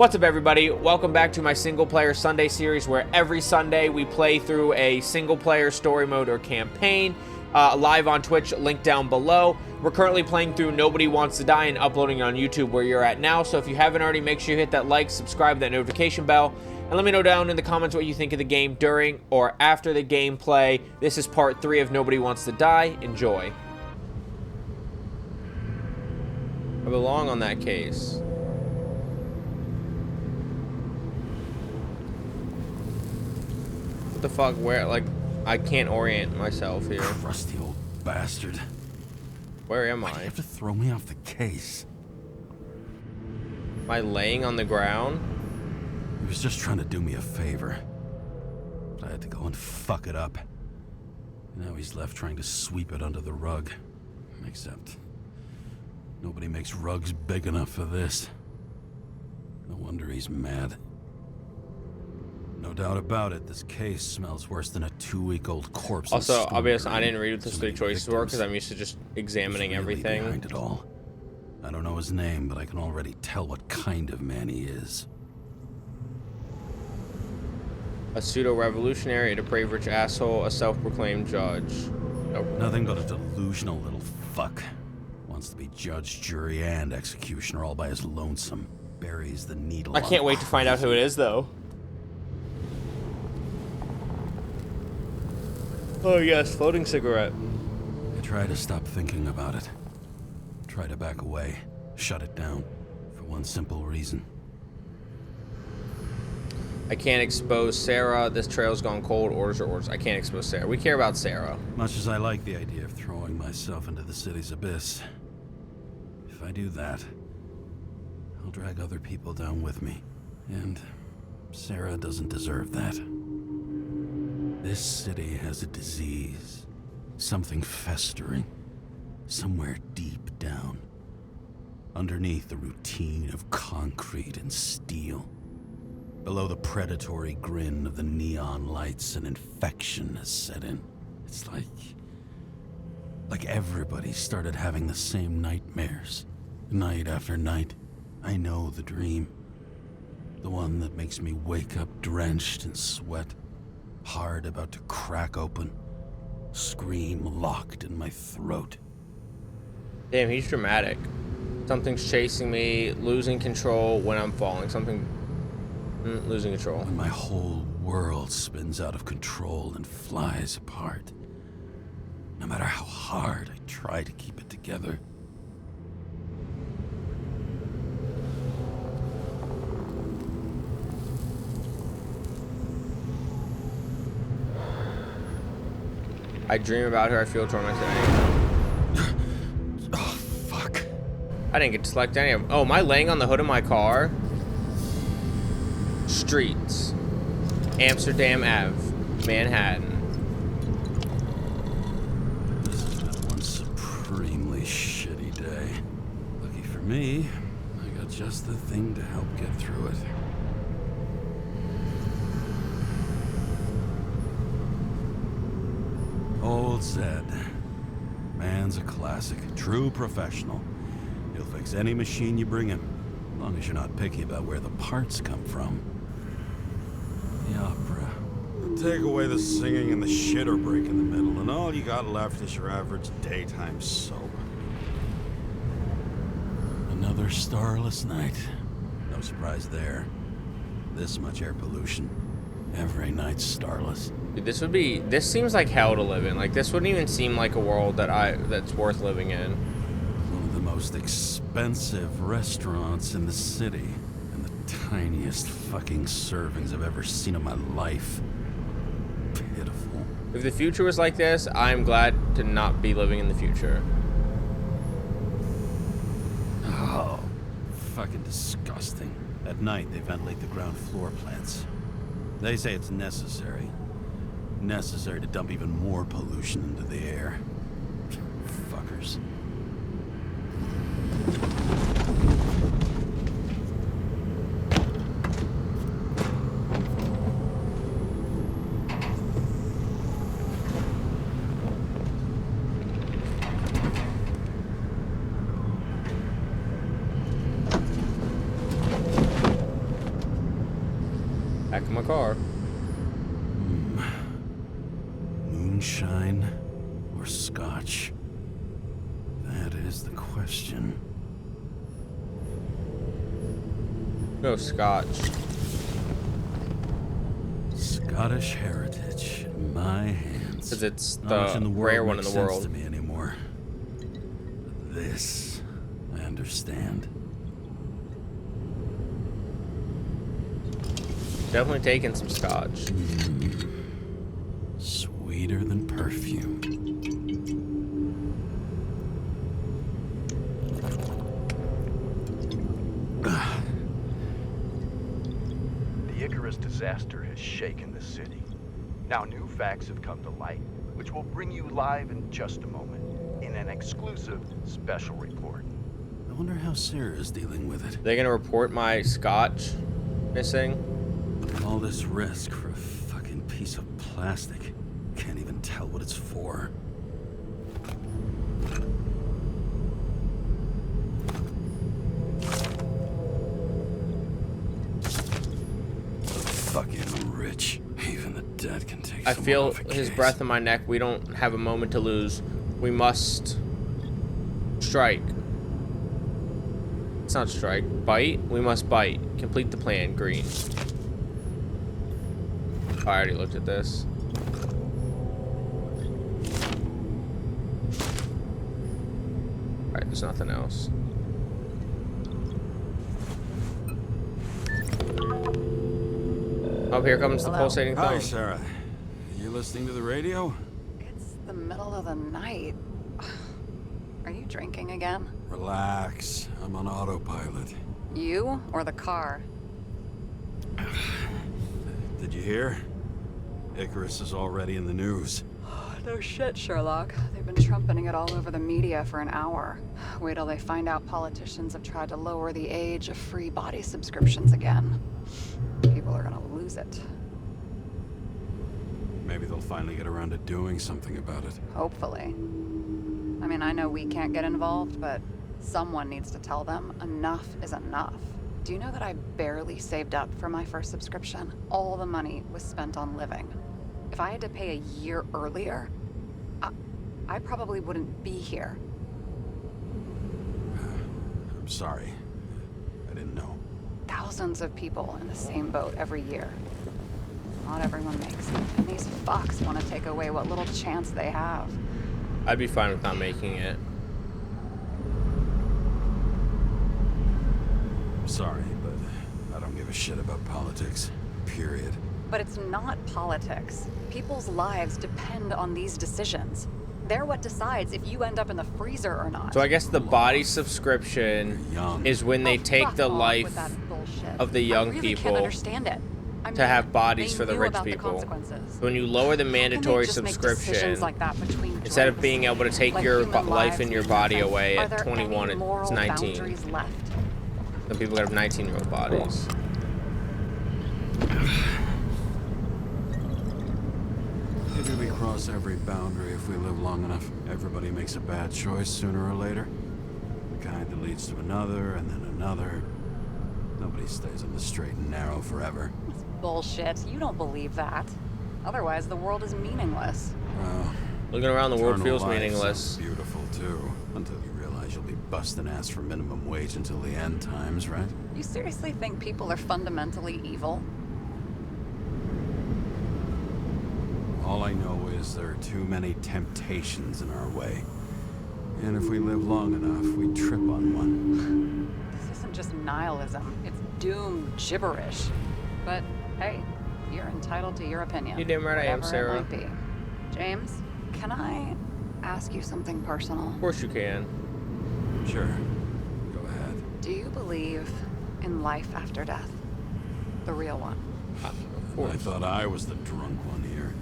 What's up, everybody? Welcome back to my single player Sunday series, where every Sunday we play through a single player story mode or campaign live on Twitch, link down below. We're currently playing through Nobody Wants to Die and uploading on YouTube where you're at now. So if you haven't already, make sure you hit that like, subscribe, that notification bell, and let me know down in the comments what you think of the game during or after the gameplay. This is part 3 of Nobody Wants to Die. Enjoy. I belong on that case. What the fuck? Where? Like, I can't orient myself here. Crusty old bastard. Where am I? Why'd you have to throw me off the case? Am I laying on the ground? He was just trying to do me a favor. But I had to go and fuck it up. Now he's left trying to sweep it under the rug. Except nobody makes rugs big enough for this. No wonder he's mad. No doubt about it, this case smells worse than a 2-week-old corpse. Also, I'll be honest, I didn't read what the three choices were because I'm used to just examining everything. Behind it all. I don't know his name, but I can already tell what kind of man he is. A pseudo-revolutionary, a depraved rich asshole, a self-proclaimed judge. Nope. Nothing but a delusional little fuck. Wants to be judge, jury, and executioner all by his lonesome. Buries the needle. I can't wait to find out who it is, though. Oh yes, floating cigarette. I try to stop thinking about it. Try to back away. Shut it down. For one simple reason. I can't expose Sarah. This trail's gone cold. Orders are orders. I can't expose Sarah. We care about Sarah. Much as I like the idea of throwing myself into the city's abyss, if I do that, I'll drag other people down with me. And Sarah doesn't deserve that. This city has a disease. Something festering. Somewhere deep down. Underneath the routine of concrete and steel. Below the predatory grin of the neon lights, an infection has set in. It's like everybody started having the same nightmares. Night after night. I know the dream. The one that makes me wake up drenched in sweat. Heart about to crack open. Scream locked in my throat. Damn, he's dramatic. Something's chasing me, losing control when I'm falling. Losing control. When my whole world spins out of control and flies apart. No matter how hard I try to keep it together. I dream about her. I feel tormented. Oh, fuck. I didn't get to select any of them. Oh, am I laying on the hood of my car? Streets. Amsterdam Ave. Manhattan. This has been one supremely shitty day. Lucky for me, I got just the thing to help get through it. Old Zed. Man's a classic. True professional. He'll fix any machine you bring him. As long as you're not picky about where the parts come from. The opera. Take away the singing and the shitter break in the middle, and all you got left is your average daytime soap. Another starless night. No surprise there. This much air pollution. Every night's starless. Dude, this seems like hell to live in. Like, this wouldn't even seem like a world that's worth living in. One of the most expensive restaurants in the city. And the tiniest fucking servings I've ever seen in my life. Pitiful. If the future was like this, I'm glad to not be living in the future. Oh, fucking disgusting. At night, they ventilate the ground floor plants. They say it's necessary. Necessary to dump even more pollution into the air. Fuckers. Back in my car. Moonshine or scotch? That is the question. No, scotch. Scottish heritage in my hands. Because it's Not much the in the world rare one in makes the sense world. to me anymore. This, I understand. Definitely taking some scotch. Sweeter than perfume. The Icarus disaster has shaken the city. Now new facts have come to light, which will bring you live in just a moment, in an exclusive special report. I wonder how Sarah's dealing with it. They're gonna report my scotch missing. All this risk for a fucking piece of plastic. Can't even tell what it's for. Fucking rich. Even the dead can take I someone feel off a his case. breath in my neck. We don't have a moment to lose. We must strike. It's not strike. Bite? We must bite. Complete the plan. Green. Oh, I already looked at this. Alright, there's nothing else. Oh, here comes the Hello. pulsating Hi, phone. Sarah. You listening to the radio? It's the middle of the night. Are you drinking again? Relax. I'm on autopilot. You or the car? Did you hear? Icarus is already in the news. No shit, Sherlock. They've been trumpeting it all over the media for an hour. Wait till they find out politicians have tried to lower the age of free body subscriptions again. People are gonna lose it. Maybe they'll finally get around to doing something about it. Hopefully. I mean, I know we can't get involved, but someone needs to tell them enough is enough. Do you know that I barely saved up for my first subscription? All the money was spent on living. If I had to pay a year earlier, I probably wouldn't be here. I'm sorry. I didn't know. Thousands of people in the same boat every year. Not everyone makes it, and these fucks want to take away what little chance they have. I'd be fine with not making it. Sorry, but I don't give a shit about politics. Period. But it's not politics. People's lives depend on these decisions. They're what decides if you end up in the freezer or not. So I guess the body subscription Young. is when they take fuck the off with life that bullshit. of the young I really people can't understand it. I to mean, have bodies they for the knew rich about the people. consequences. When you lower the How can they mandatory just make subscription, decisions like that between instead of drinks? being able to take Like your human life lives and your mean body nothing? away Are at there 21, any moral it's 19. boundaries left? Some people got 19-year-old bodies. Maybe we cross every boundary if we live long enough. Everybody makes a bad choice sooner or later. The kind that leads to another, and then another. Nobody stays on the straight and narrow forever. It's bullshit. You don't believe that. Otherwise, the world is meaningless. Well, Looking around, the world eternal feels life meaningless. sounds beautiful too, until you realize you'll be busting ass for minimum wage until the end times, right? You seriously think people are fundamentally evil? All I know is there are too many temptations in our way. And if we live long enough, we trip on one. This isn't just nihilism. It's doom gibberish. But hey, you're entitled to your opinion. You damn right I am, whatever Sarah. it might be. James, can I ask you something personal? Of course you can. Sure. Go ahead. Do you believe in life after death? The real one? Of I course. thought I was the drunk one here.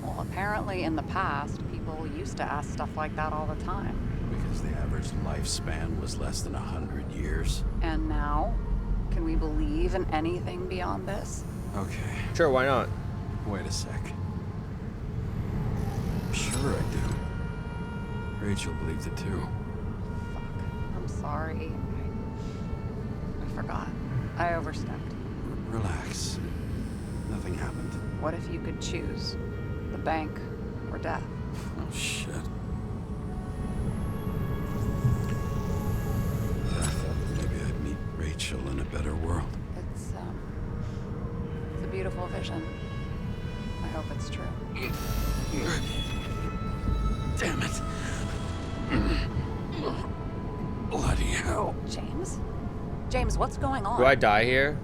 Well, apparently in the past, people used to ask stuff like that all the time. Because the average lifespan was less than 100 years. And now, can we believe in anything beyond this? Okay, Sure, why not? wait a sec. Sure I do. Rachel believed it too. Fuck. I'm sorry. I forgot. I overstepped. Relax. Nothing happened. What if you could choose? The bank or death? Oh, shit. I thought maybe I'd meet Rachel in a better world. It's a beautiful vision. I hope it's true. Damn it. Bloody hell. James? James, what's going on? Do I die here?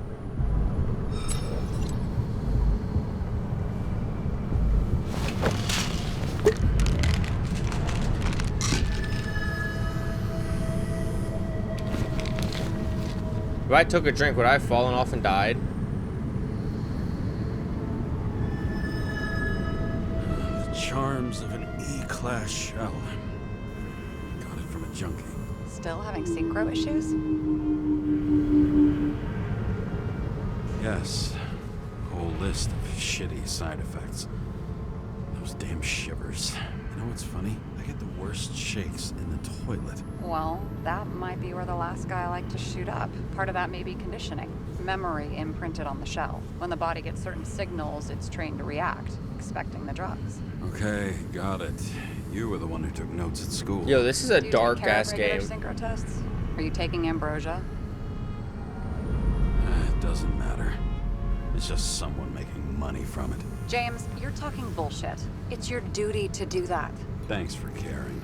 If I took a drink, would I have fallen off and died? The charms of an E-class shell. Got it from a junkie. Still having synchro issues? Yes. Whole list of shitty side effects. Those damn shivers. You know what's funny? I get the worst shakes in the toilet. Well, that might be where the last guy liked to shoot up. Part of that may be conditioning. Memory imprinted on the shell. When the body gets certain signals, it's trained to react, expecting the drugs. Okay, got it. You were the one who took notes at school. Yo, this is a Do you dark take care of ass regular game. synchro tests? Are you taking ambrosia? It doesn't matter. It's just someone making money from it. James, you're talking bullshit. It's your duty to do that. Thanks for caring.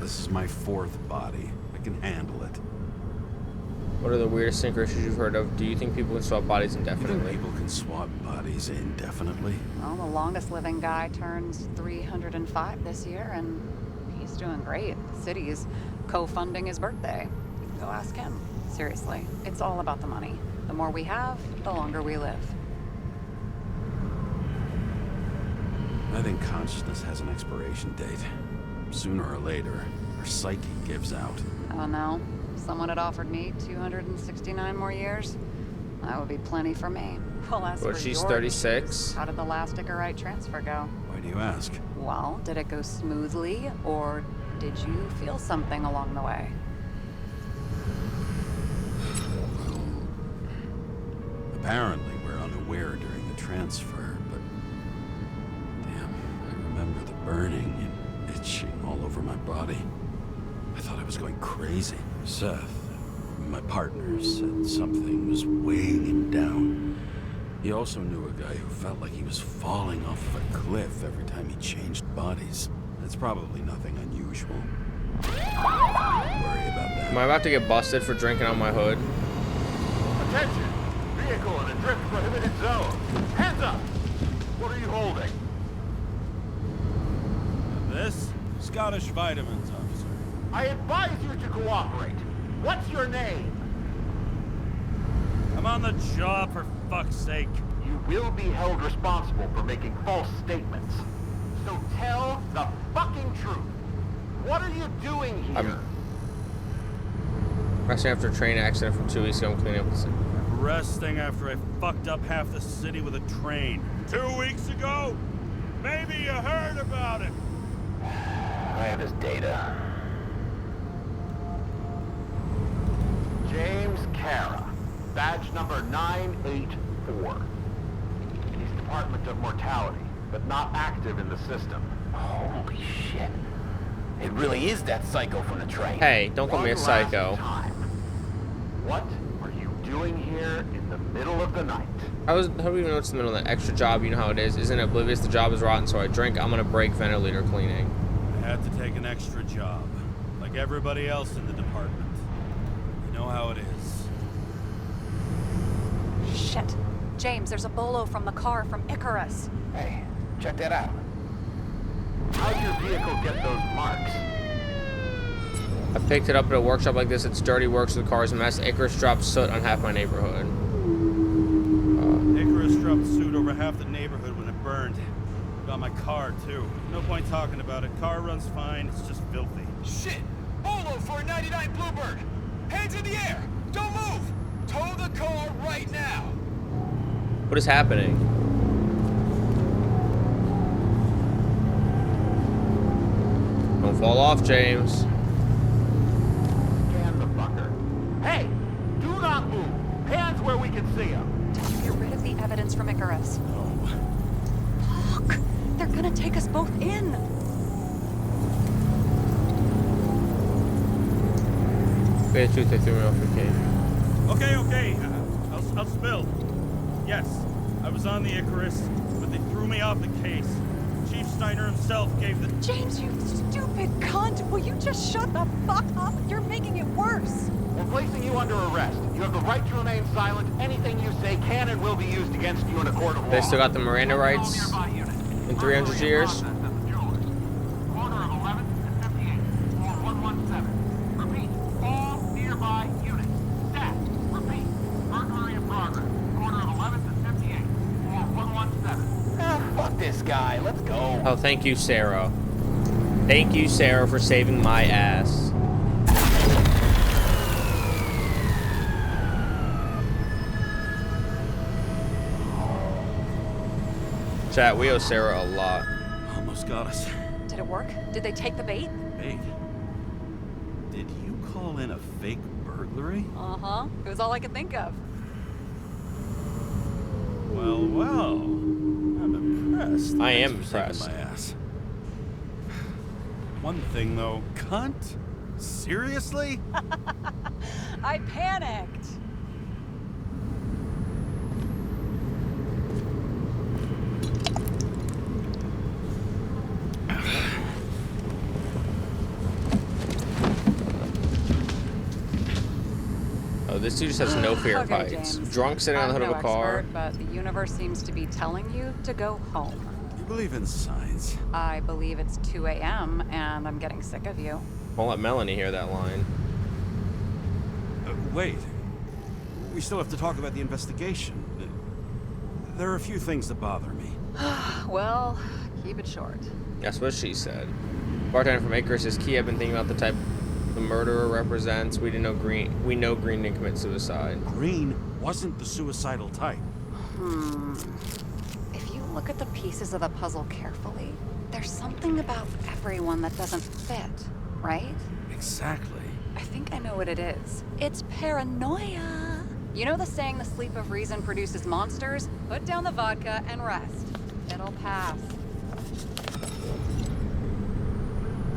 This is my fourth body. I can handle it. What are the weirdest synchro issues you've heard of? Do you think people can swap bodies You think indefinitely? people can swap bodies indefinitely? Well, the longest living guy turns 305 this year, and he's doing great. The city is co-funding his birthday. You can go ask him. Seriously, it's all about the money. The more we have, the longer we live. I think consciousness has an expiration date. Sooner or later, our psyche gives out. Oh no, if someone had offered me 269 more years, that would be plenty for me. Well, as Well, for she's your 36. issues, how did the last Icarite transfer go? Why do you ask? Well, did it go smoothly, or did you feel something along the way? Apparently, we're unaware during the transfer, but... Damn, I remember the burning and itching all over my body. I thought I was going crazy. Seth, my partner, said something was weighing him down. He also knew a guy who felt like he was falling off of a cliff every time he changed bodies. That's probably nothing unusual. Don't worry about that. Am I about to get busted for drinking on my hood? Attention! Vehicle in a drift prohibited zone. Hands up! What are you holding? This? Scottish vitamins, officer. I advise you to cooperate. What's your name? I'm on the job, for fuck's sake. You will be held responsible for making false statements. So tell the fucking truth. What are you doing here? Resting after a train accident from 2 weeks ago. I'm cleaning up the city. Resting after I fucked up half the city with a train. 2 weeks ago? Maybe you heard about it. I have his data. James Kara, badge number 984. He's Department of Mortality, but not active in the system. Holy shit. It really is that psycho from the train. Hey, don't call me a One psycho. last time. What are you doing here in the middle of the night? How do we even know it's in the middle of that extra job? You know how it is. Isn't it oblivious the job is rotten, so I drink. I'm gonna break ventilator cleaning. I had to take an extra job, like everybody else in the department. You know how it is. Shit. James, there's a bolo from the car from Icarus. Hey, check that out. How'd your vehicle get those marks? I picked it up at a workshop like this. It's dirty work, so the car's a mess. Icarus dropped soot on half my neighborhood. Icarus dropped soot over half the neighborhood when it burned. Got my car, too. No point talking about it. Car runs fine, it's just filthy. Shit! Bolo for a 99 Bluebird! Hands in the air! Don't move! Tow the car right now! What is happening? Don't fall off, James. Scan the fucker. Hey! Do not move! Hands where we can see him! Did you get rid of the evidence evidence from Icarus. Look! They're gonna take us both in! Wait, the truth, they threw me off the cave. Okay. I'll spill. Yes, I was on the Icarus, but they threw me off the case. Chief Steiner himself gave the... James, you stupid cunt! Will you just shut the fuck up? You're making it worse! We're placing you under arrest. You have the right to remain silent. Anything you say can and will be used against you in a court of law. They still got the Miranda rights in 300 years. Corner of 11th and 58, or 117. Repeat, all nearby units. Stat, repeat, burglary in progress. Corner of 11th and 58, or 117. Fuck this guy. Let's go. Oh, thank you, Sarah. Thank you, Sarah, for saving my ass. Chat, we owe Sarah a lot. Almost got us. Did it work? Did they take the bait? Wait. Did you call in a fake burglary? Uh-huh. It was all I could think of. Well. I'm impressed. I am Thanks for saving impressed. my ass. One thing though, cunt? Seriously? I panicked. Oh, this dude just has no fear of Okay, heights. James. Drunk sitting on the hood I'm of a car. expert, but the universe seems to be telling you to go home. You believe in science? I believe it's 2 a.m. and I'm getting sick of you. Won't let Melanie hear that line. Wait. We still have to talk about the investigation. There are a few things that bother me. Well, keep it short. That's what she said. Bartender from Icarus says, Key, I've been thinking about the type the murderer represents. We know Green didn't commit suicide. Green wasn't the suicidal type. If you look at the pieces of the puzzle carefully, there's something about everyone that doesn't fit, right? Exactly. I think I know what it is. It's paranoia. You know the saying, the sleep of reason produces monsters? Put down the vodka and rest. It'll pass.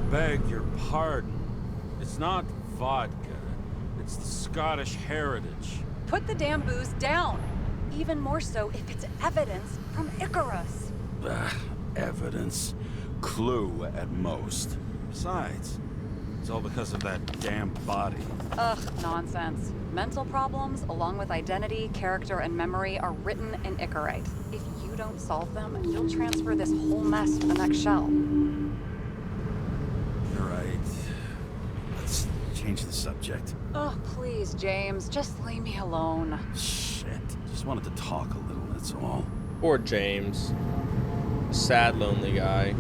Beg your pardon. It's not vodka. It's the Scottish heritage. Put the damn booze down. Even more so if it's evidence from Icarus. Evidence. Clue at most. Besides, it's all because of that damn body. Ugh, nonsense. Mental problems, along with identity, character, and memory, are written in Icarite. If you don't solve them, you'll transfer this whole mess to the next shell. You're right. Let's change the subject. Oh, please, James, just leave me alone. Shit. Just wanted to talk a little, that's all. Poor James. Sad, lonely guy.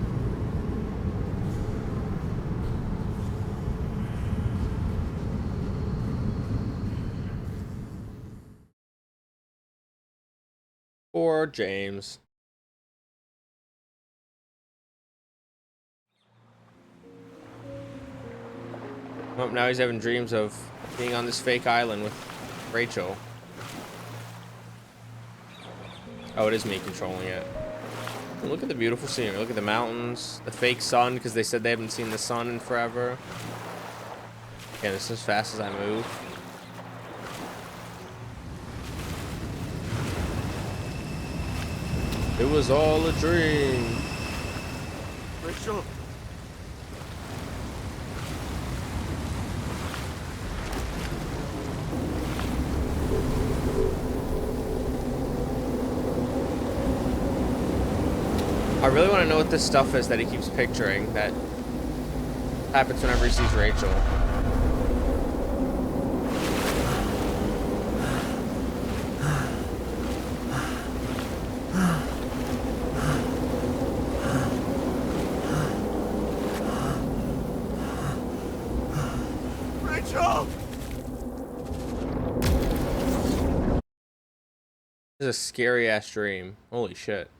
Poor James. Well, now he's having dreams of being on this fake island with Rachel. Oh, it is me controlling it. Look at the beautiful scenery. Look at the mountains, the fake sun, because they said they haven't seen the sun in forever. Again, this is as fast as I move. It was all a dream. Rachel? I really want to know what this stuff is that he keeps picturing that happens whenever he sees Rachel. Rachel! This is a scary ass dream. Holy shit.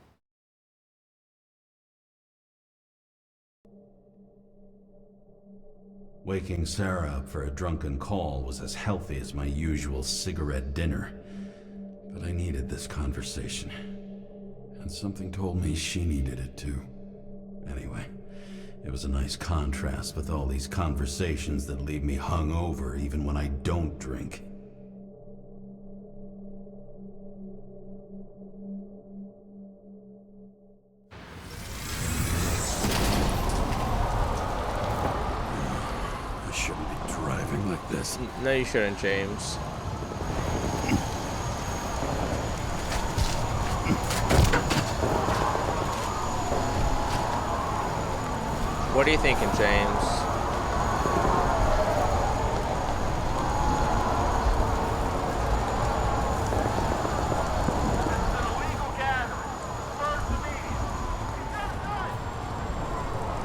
Waking Sarah up for a drunken call was as healthy as my usual cigarette dinner. But I needed this conversation. And something told me she needed it too. Anyway, it was a nice contrast with all these conversations that leave me hungover even when I don't drink. I shouldn't be driving like this. No, you shouldn't, James. What are you thinking, James?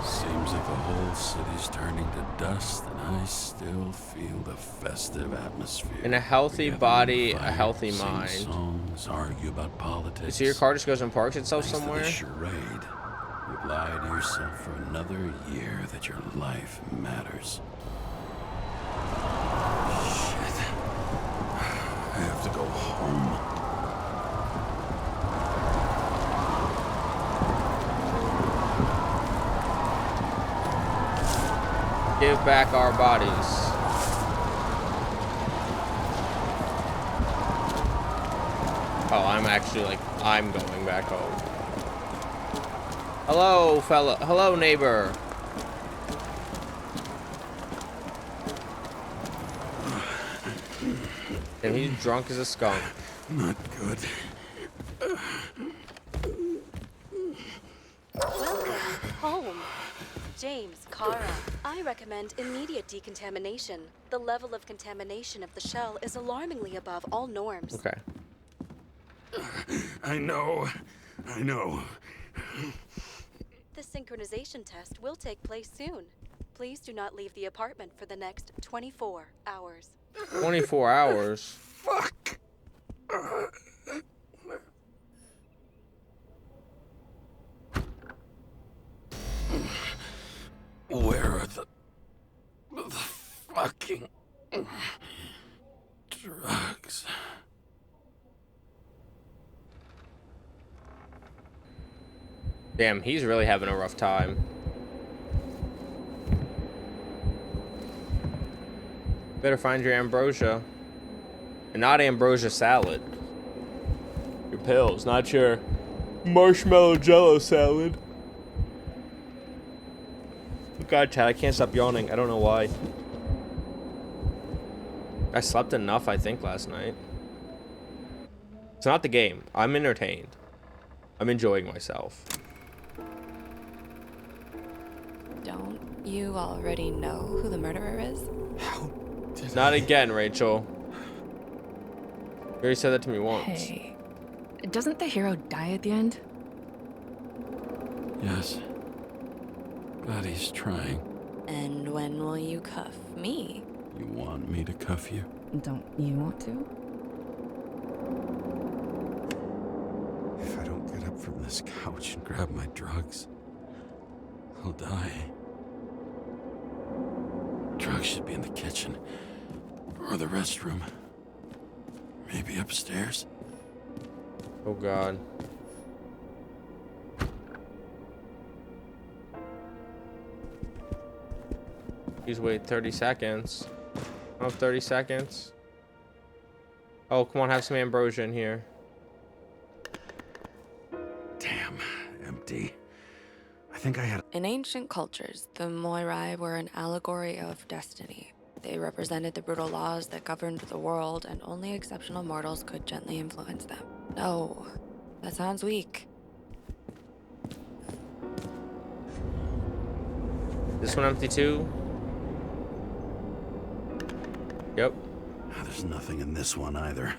Seems like the whole city's turning to dust, and I still feel the festive atmosphere. In a healthy Together body, on a fire, healthy sing mind. songs, argue about politics. You see your car just goes and parks itself Thanks to somewhere? this charade, you've lied to yourself for another year that your life matters. Shit. I have to go home. Give back our bodies. Oh, I'm going back home. Hello, fella. Hello, neighbor. And he's drunk as a skunk. Not good. Welcome home. James, Kara, I recommend immediate decontamination. The level of contamination of the shell is alarmingly above all norms. Okay. I know. The synchronization test will take place soon. Please do not leave the apartment for the next 24 hours. 24 hours. Fuck. Where are the fucking drugs? Damn, he's really having a rough time. Better find your ambrosia. And not ambrosia salad. Your pills, not your marshmallow jello salad. God, Chad, I can't stop yawning. I don't know why. I slept enough, I think, last night. It's not the game. I'm entertained. I'm enjoying myself. Don't you already know who the murderer is? Not again, Rachel. You already said that to me once. Hey, doesn't the hero die at the end? Yes. But he's trying. And when will you cuff me? You want me to cuff you? Don't you want to? If I don't get up from this couch and grab my drugs, I'll die. Drugs should be in the kitchen. Or the restroom. Maybe upstairs. Oh, God. Please wait 30 seconds. I have 30 seconds. Oh, come on, have some ambrosia in here. Damn, empty. I think I had. In ancient cultures, the Moirai were an allegory of destiny. They represented the brutal laws that governed the world, and only exceptional mortals could gently influence them. No, that sounds weak. This one empty too? Yep. There's nothing in this one either.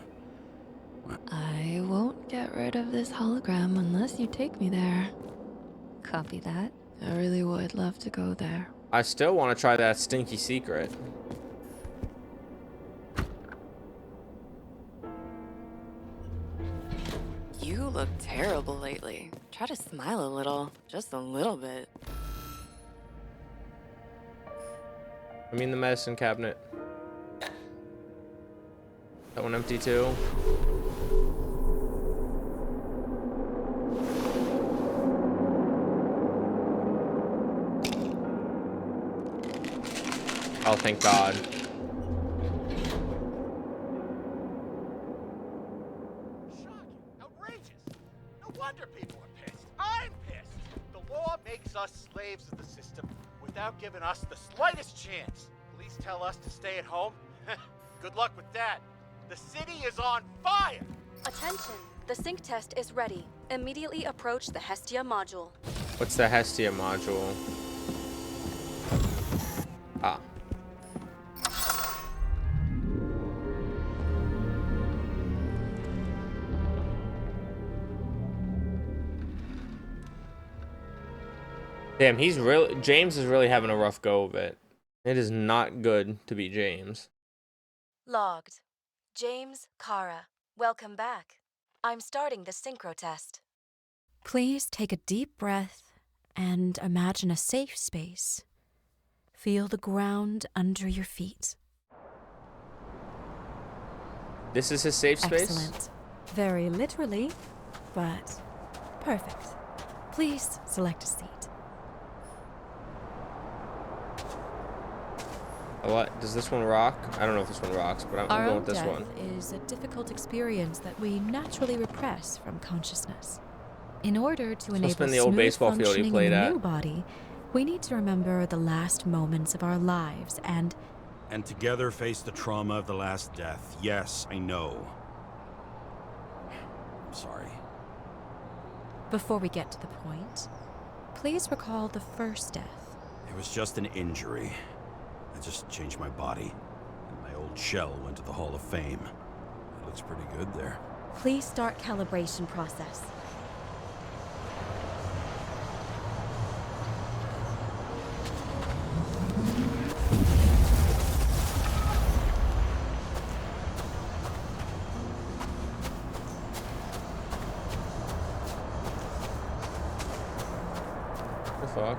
I won't get rid of this hologram unless you take me there. Copy that. I really would love to go there. I still want to try that stinky secret. You look terrible lately. Try to smile a little. Just a little bit. I mean the medicine cabinet. That one empty too. Oh, thank God. Shocking. Outrageous. No wonder people are pissed. I'm pissed. The law makes us slaves of the system without giving us the slightest chance. Police tell us to stay at home. Good luck with that. The city is on fire. Attention. The sync test is ready. Immediately approach the Hestia module. What's the Hestia module? Ah. Damn, James is really having a rough go of it. It is not good to be James. Logged. James, Kara, welcome back. I'm starting the synchro test. Please take a deep breath and imagine a safe space. Feel the ground under your feet. This is his safe space? Excellent. Very literally, but perfect. Please select a seat. What? Does this one rock? I don't know if this one rocks, but I'm going with this Our one. own death is a difficult experience that we naturally repress from consciousness. In order to enable been the old smooth baseball field he functioning played in the at. new body, we need to remember the last moments of our lives and together face the trauma of the last death. Yes, I know. I'm sorry. before we get to the point, please recall the first death. It was just an injury. I just changed my body, and my old shell went to the Hall of Fame. It looks pretty good there. Please start calibration process. The fuck?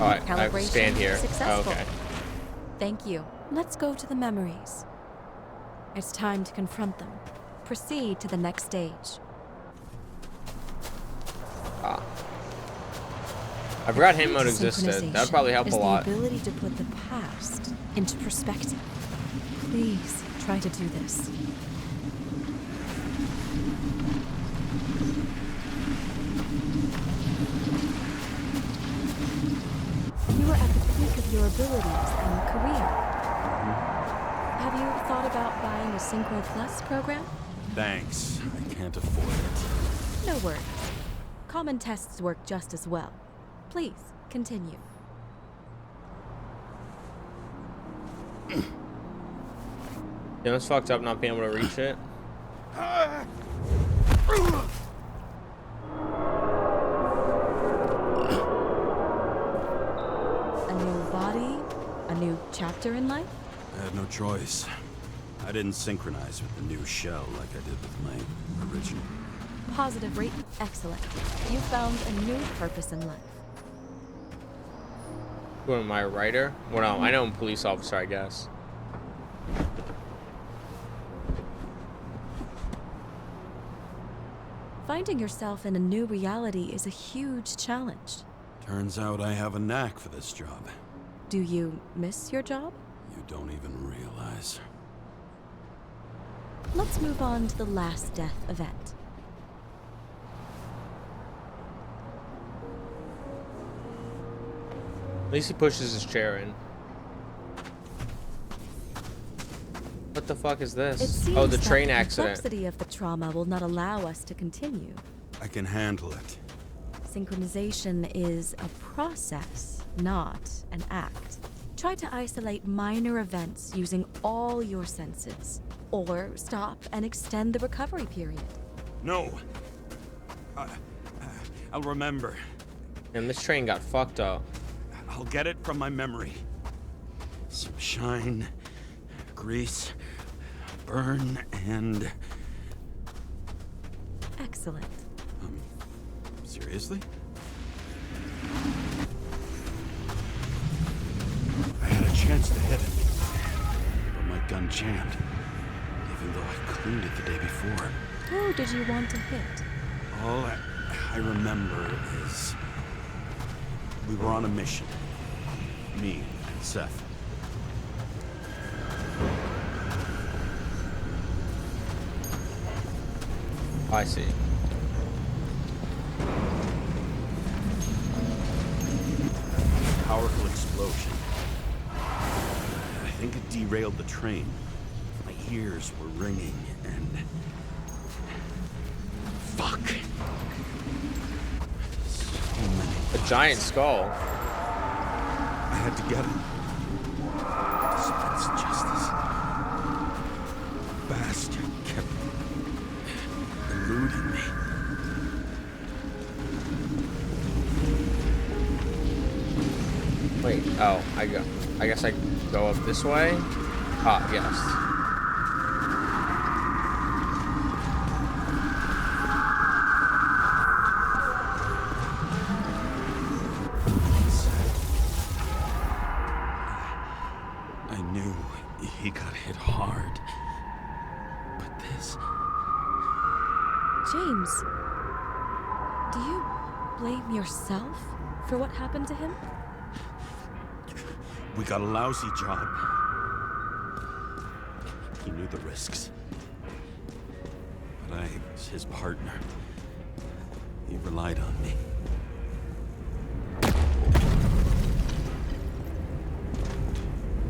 Alright, I have to stand here. Oh, okay. Thank you. Let's go to the memories. It's time to confront them. Proceed to the next stage. Ah. I forgot hand mode existed. That would probably help a lot. The ability to put the past into perspective. Please try to do this. You are at the peak of your abilities and career. Have you thought about buying a Synchro Plus program? Thanks. I can't afford it. No worries. Common tests work just as well. Please, continue. You know, it's fucked up not being able to reach it. A new body, a new chapter in life? I had no choice. I didn't synchronize with the new shell like I did with my original. Positive rate, excellent. You found a new purpose in life. Who am I, a writer? Well, no, I know I'm a police officer, I guess. Finding yourself in a new reality is a huge challenge. Turns out I have a knack for this job. Do you miss your job? You don't even realize. Let's move on to the last death event. At least he pushes his chair in. What the fuck is It this? seems Oh, the that train the accident. complexity of the trauma will not allow us to continue. I can handle it. Synchronization is a process, not an act. Try to isolate minor events using all your senses, or stop and extend the recovery period. No. I'll remember. And this train got fucked up. I'll get it from my memory. Some shine, grease, burn, and... Excellent. Seriously? I had a chance to hit it, but my gun jammed, even though I cleaned it the day before. Who did you want to hit? All I remember is we were on a mission. Me and Seth. I see. Powerful explosion. I think it derailed the train. My ears were ringing and... Fuck. So many A giant skull. I had to get him. Dispense justice. Bastard kept eluding me. Wait, oh, I guess I go up this way? Ah, yes. I knew he got hit hard. But this... James, do you blame yourself for what happened to him? We got a lousy job. He knew the risks. But I was his partner. He relied on me.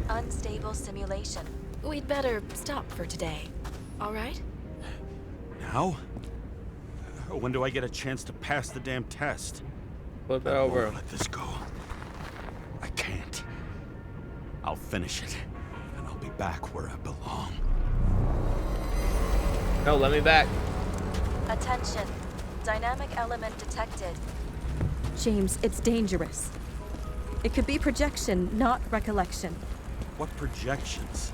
Unstable simulation. We'd better stop for today. All right? Now? When do I get a chance to pass the damn test? Flip it I over. won't let this go. I can't. I'll finish it, and I'll be back where I belong. No, let me back. Attention. Dynamic element detected. James, it's dangerous. It could be projection, not recollection. What projections?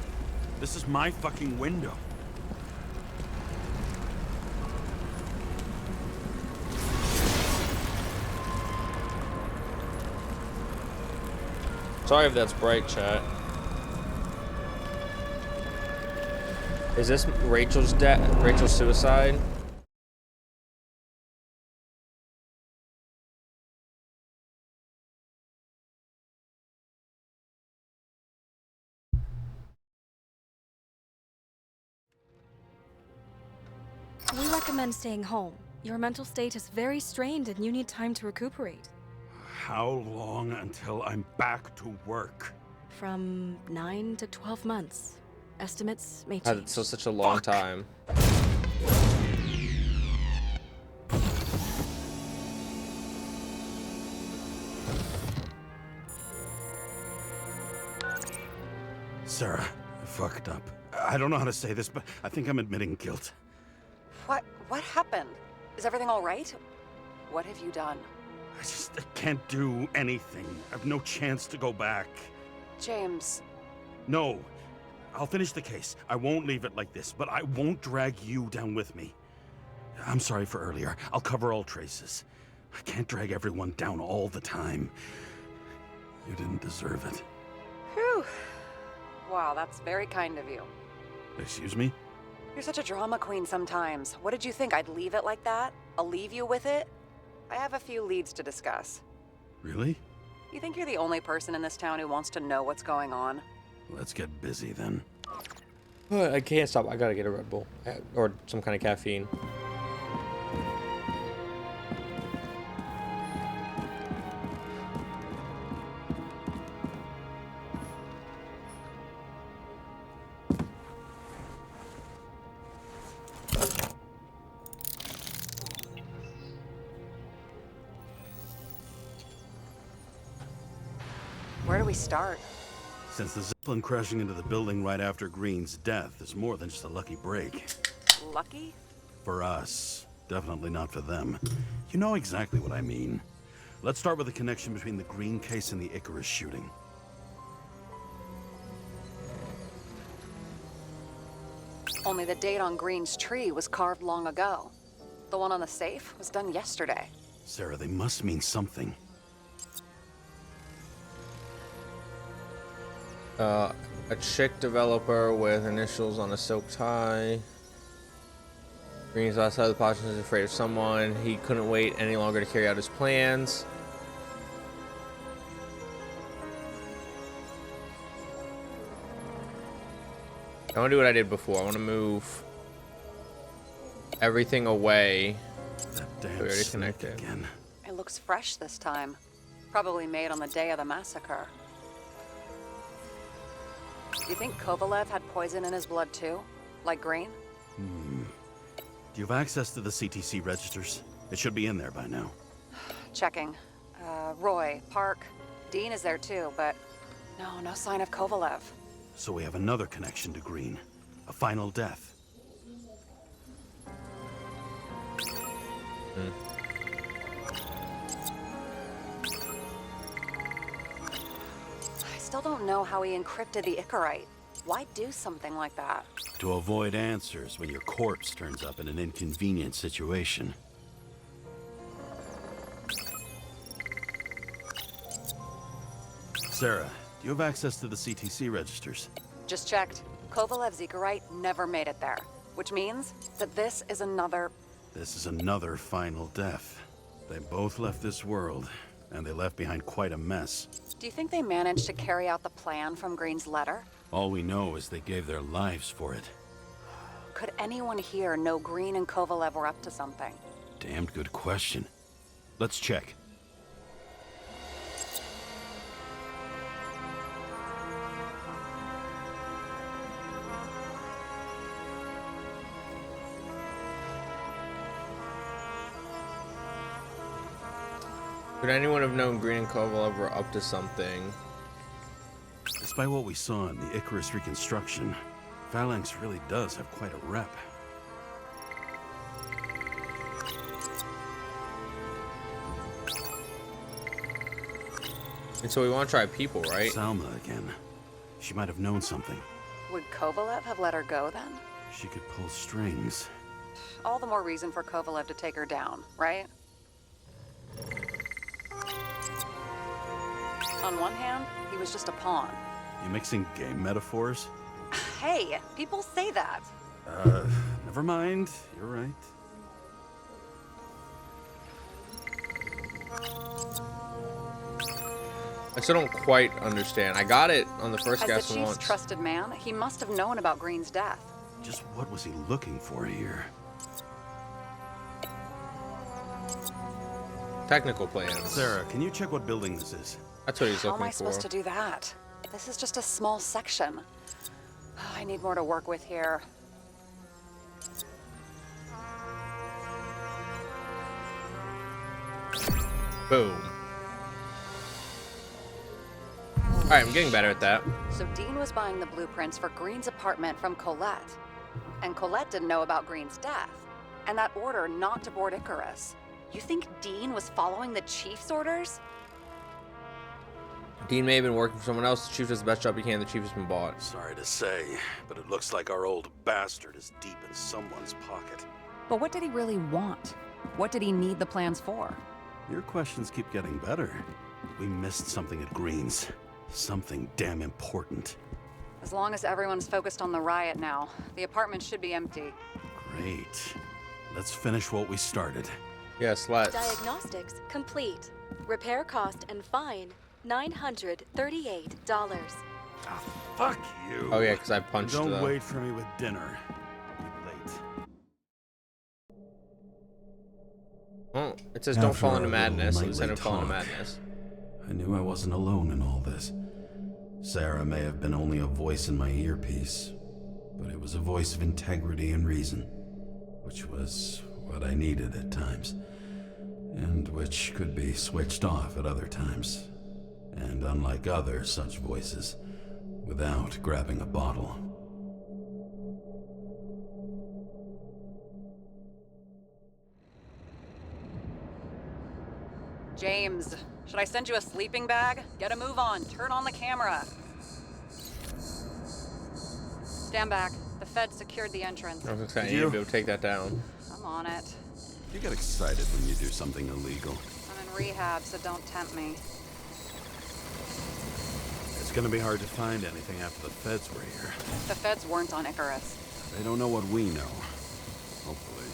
This is my fucking window. Sorry if that's bright, chat. Is this Rachel's suicide? We recommend staying home. Your mental state is very strained and you need time to recuperate. How long until I'm back to work? From 9 to 12 months. Estimates may change. So such a long time. Sarah, I fucked up. I don't know how to say this, but I think I'm admitting guilt. What happened? Is everything all right? What have you done? I can't do anything. I've no chance to go back. James. No. I'll finish the case. I won't leave it like this, but I won't drag you down with me. I'm sorry for earlier. I'll cover all traces. I can't drag everyone down all the time. You didn't deserve it. Whew. Wow, that's very kind of you. Excuse me? You're such a drama queen sometimes. What did you think, I'd leave it like that? I'll leave you with it? I have a few leads to discuss. Really? You think you're the only person in this town who wants to know what's going on? Let's get busy then. I can't stop. I gotta get a Red Bull or some kind of caffeine. Where do we start? Since the Zeppelin crashing into the building right after Green's death is more than just a lucky break. Lucky? For us. Definitely not for them. You know exactly what I mean. Let's start with the connection between the Green case and the Icarus shooting. Only the date on Green's tree was carved long ago. The one on the safe was done yesterday. Sarah, they must mean something. A chick developer with initials on a silk tie. Green's outside the potion is afraid of someone. He couldn't wait any longer to carry out his plans. I want to do what I did before. I want to move everything away. That damn We already snake connected. again. It looks fresh this time. Probably made on the day of the massacre. Do you think Kovalev had poison in his blood too? Like Green? Do you have access to the CTC registers? It should be in there by now. Checking. Roy, Park, Dean is there too, but no sign of Kovalev. So we have another connection to Green. A final death. I still don't know how he encrypted the Icarite. Why do something like that? To avoid answers when your corpse turns up in an inconvenient situation. Sarah, do you have access to the CTC registers? Just checked. Kovalev's Icarite never made it there, which means that this is another... This is another final death. They both left this world, and they left behind quite a mess. Do you think they managed to carry out the plan from Green's letter? All we know is they gave their lives for it. Could anyone here know Green and Kovalev were up to something? Damned good question. Let's check. Could anyone have known Green and Kovalev were up to something? Despite what we saw in the Icarus reconstruction, Phalanx really does have quite a rep. And so we want to try people, right? Salma again. She might have known something. Would Kovalev have let her go then? She could pull strings. All the more reason for Kovalev to take her down, right? On one hand, he was just a pawn. You mixing game metaphors? Hey, people say that. Never mind. You're right. I still don't quite understand. I got it on the first As the guess chief's once. trusted man, he must have known about Green's death. Just what was he looking for here? Technical plans. Sarah, can you check what building this is? That's what he's How looking am I for. supposed to do that? This is just a small section. I need more to work with here. Boom. Alright, I'm getting better at that. So Dean was buying the blueprints for Green's apartment from Colette. And Colette didn't know about Green's death. And that order not to board Icarus. You think Dean was following the chief's orders? Dean may have been working for someone else. The chief does the best job he can. The chief has been bought. Sorry to say, but it looks like our old bastard is deep in someone's pocket. But what did he really want? What did he need the plans for? Your questions keep getting better. We missed something at Green's. Something damn important. As long as everyone's focused on the riot now, the apartment should be empty. Great. Let's finish what we started. Yes, let's. Diagnostics complete. Repair cost and fine $938. Ah, fuck you. Oh yeah, because I punched Don't the... wait for me with dinner. Be late. Oh, it says don't After fall into our madness. little Instead of nightly fall into talk, madness. I knew I wasn't alone in all this. Sarah may have been only a voice in my earpiece, but it was a voice of integrity and reason, which was what I needed at times, and which could be switched off at other times, and unlike other such voices, without grabbing a bottle. James, should I send you a sleeping bag? Get a move on. Turn on the camera. Stand back. The Fed secured the entrance. I was excited you to be able to take that down. I'm on it. You get excited when you do something illegal. I'm in rehab, so don't tempt me. It's gonna be hard to find anything after the feds were here. The Feds weren't on Icarus. They don't know what we know. Hopefully.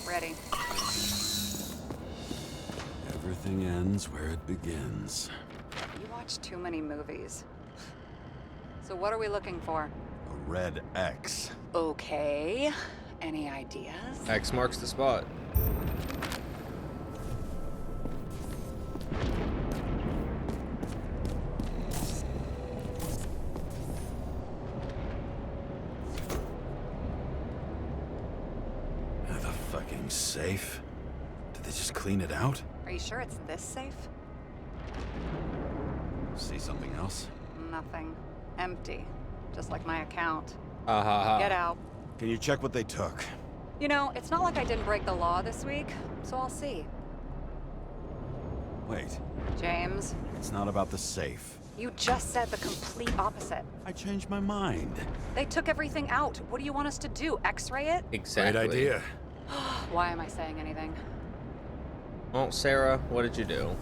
Ready. Everything ends where it begins. You watch too many movies. So what are we looking for? A red X. Okay. Any ideas? X marks the spot. The fucking safe? Did they just clean it out? Are you sure it's this safe? See something else? Nothing. Empty. Just like my account. Ha. Get out. Can you check what they took? You know, it's not like I didn't break the law this week, so I'll see. Wait, James, it's not about the safe. you just said the complete opposite. I changed my mind. They took everything out. What do you want us to do? X-ray it? Exactly. Great idea. Why am I saying anything? Well, Sarah, what did you do?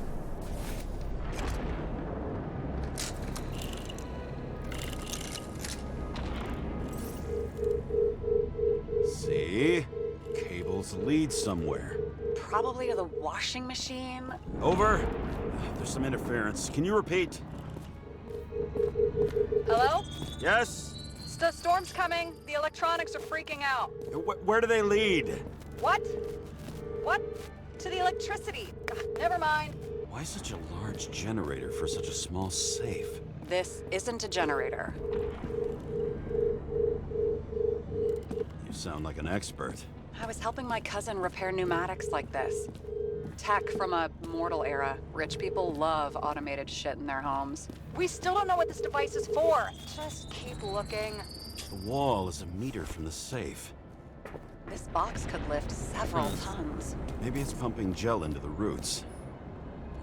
See? Cables lead somewhere. Probably to the washing machine. Over. There's some interference. Can you repeat? Hello? Yes? The storm's coming. The electronics are freaking out. Where do they lead? What? What? To the electricity. Ugh, never mind. Why such a large generator for such a small safe? This isn't a generator. You sound like an expert. I was helping my cousin repair pneumatics like this. Tech from a mortal era. Rich people love automated shit in their homes. We still don't know what this device is for. Just keep looking. The wall is a meter from the safe. This box could lift several tons. Maybe it's pumping gel into the roots.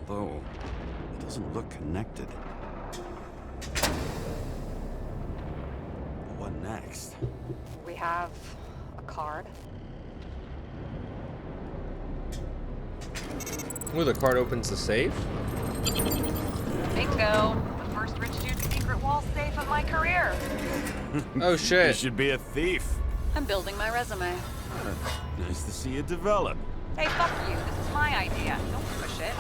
Although, it doesn't look connected. What next? We have a card. Ooh, the card opens the safe? Bingo. The first rich dude's secret wall safe of my career. Oh, You shit. should be a thief. I'm building my resume. Nice to see you develop. Hey, fuck you. This is my idea. Don't push it.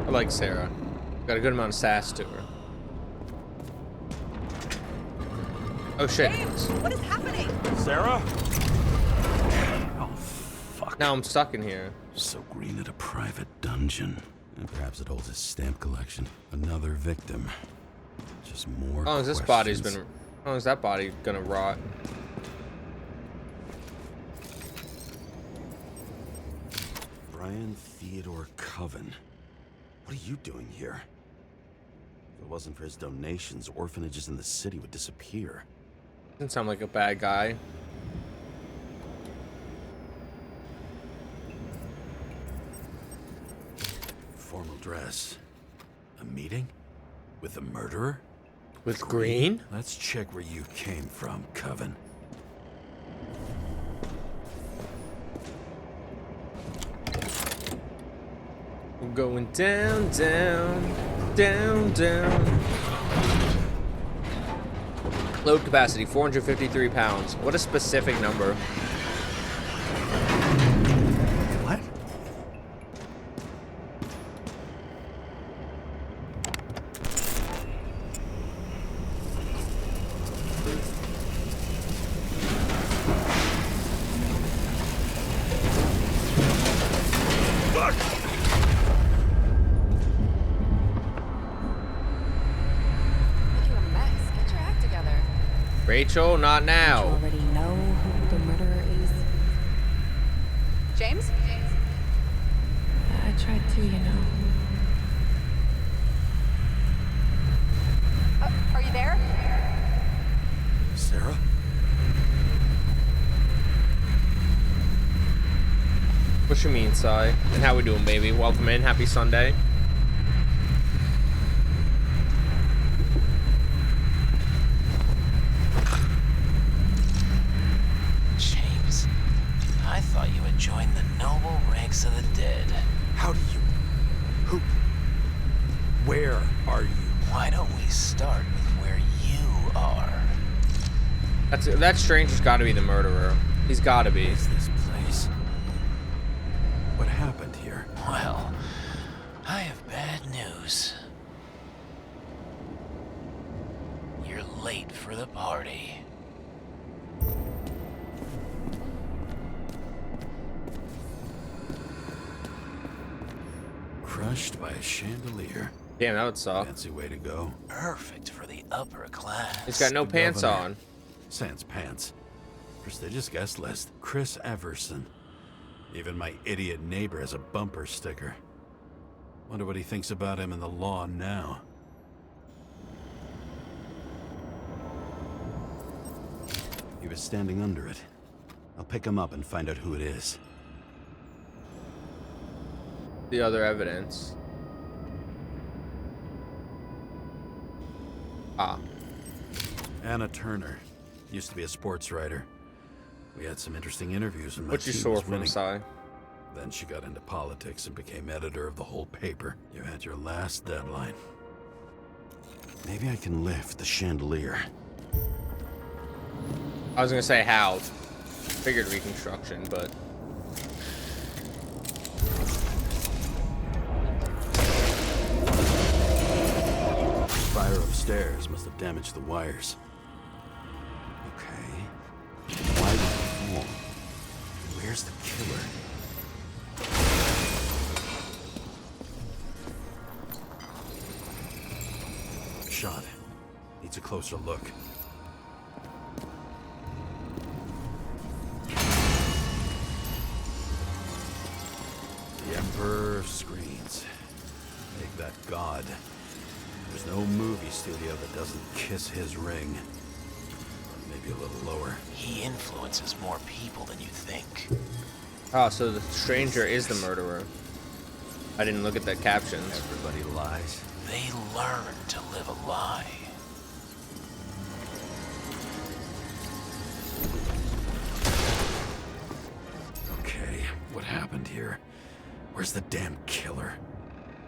I like Sarah. Got a good amount of sass to her. Oh, shit. James, what is happening? Sarah? Oh, fuck. Now I'm stuck in here. So green at a private dungeon. And perhaps it holds his stamp collection. Another victim. Just more How long has this body's been... How long is that body gonna rot? Brian Theodore Coven. What are you doing here? If it wasn't for his donations, orphanages in the city would disappear. Doesn't sound like a bad guy. Formal dress. A meeting? With the murderer? With Green? Let's check where you came from, Coven. We're going down, down, down, down. Load capacity, 453 pounds. What a specific number. What? Making a mess. Get your act together. Rachel, not You now. already know who the murderer is. James? I tried to, you know. Are you there? Sarah? What you mean, Sai? And how we doing, baby? Welcome in. Happy Sunday. thought you had joined the noble ranks of the dead. How do you... Who... Where are you? Why don't we start with where you are? That stranger's got to be the murderer. He's got to be. What's this place? What happened here? Well, I have bad news. You're late for the party. Crushed by a chandelier. Damn, that would suck. Fancy way to go. Perfect for the upper class. He's got no pants Governor. on. Sans pants. Prestigious guest list. Chris Everson. Even my idiot neighbor has a bumper sticker. Wonder what he thinks about him and the law now. He was standing under it. I'll pick him up and find out who it is. The other evidence. Ah. Anna Turner. Used to be a sports writer. We had some interesting interviews when my What you team saw was from winning. Cy? Then she got into politics and became editor of the whole paper. You had your last deadline. Maybe I can lift the chandelier. I was gonna say how. Figured reconstruction, but Fire upstairs must have damaged the wires. Okay. Why did it fall? Where's the killer? Shot. Needs a closer look. The Emperor of Screens. Make that god. There's no movie studio that doesn't kiss his ring. Or maybe a little lower. He influences more people than you think. oh, so the stranger is the murderer. I didn't look at the captions. Everybody lies. They learn to live a lie. Okay, what happened here? Where's the damn killer?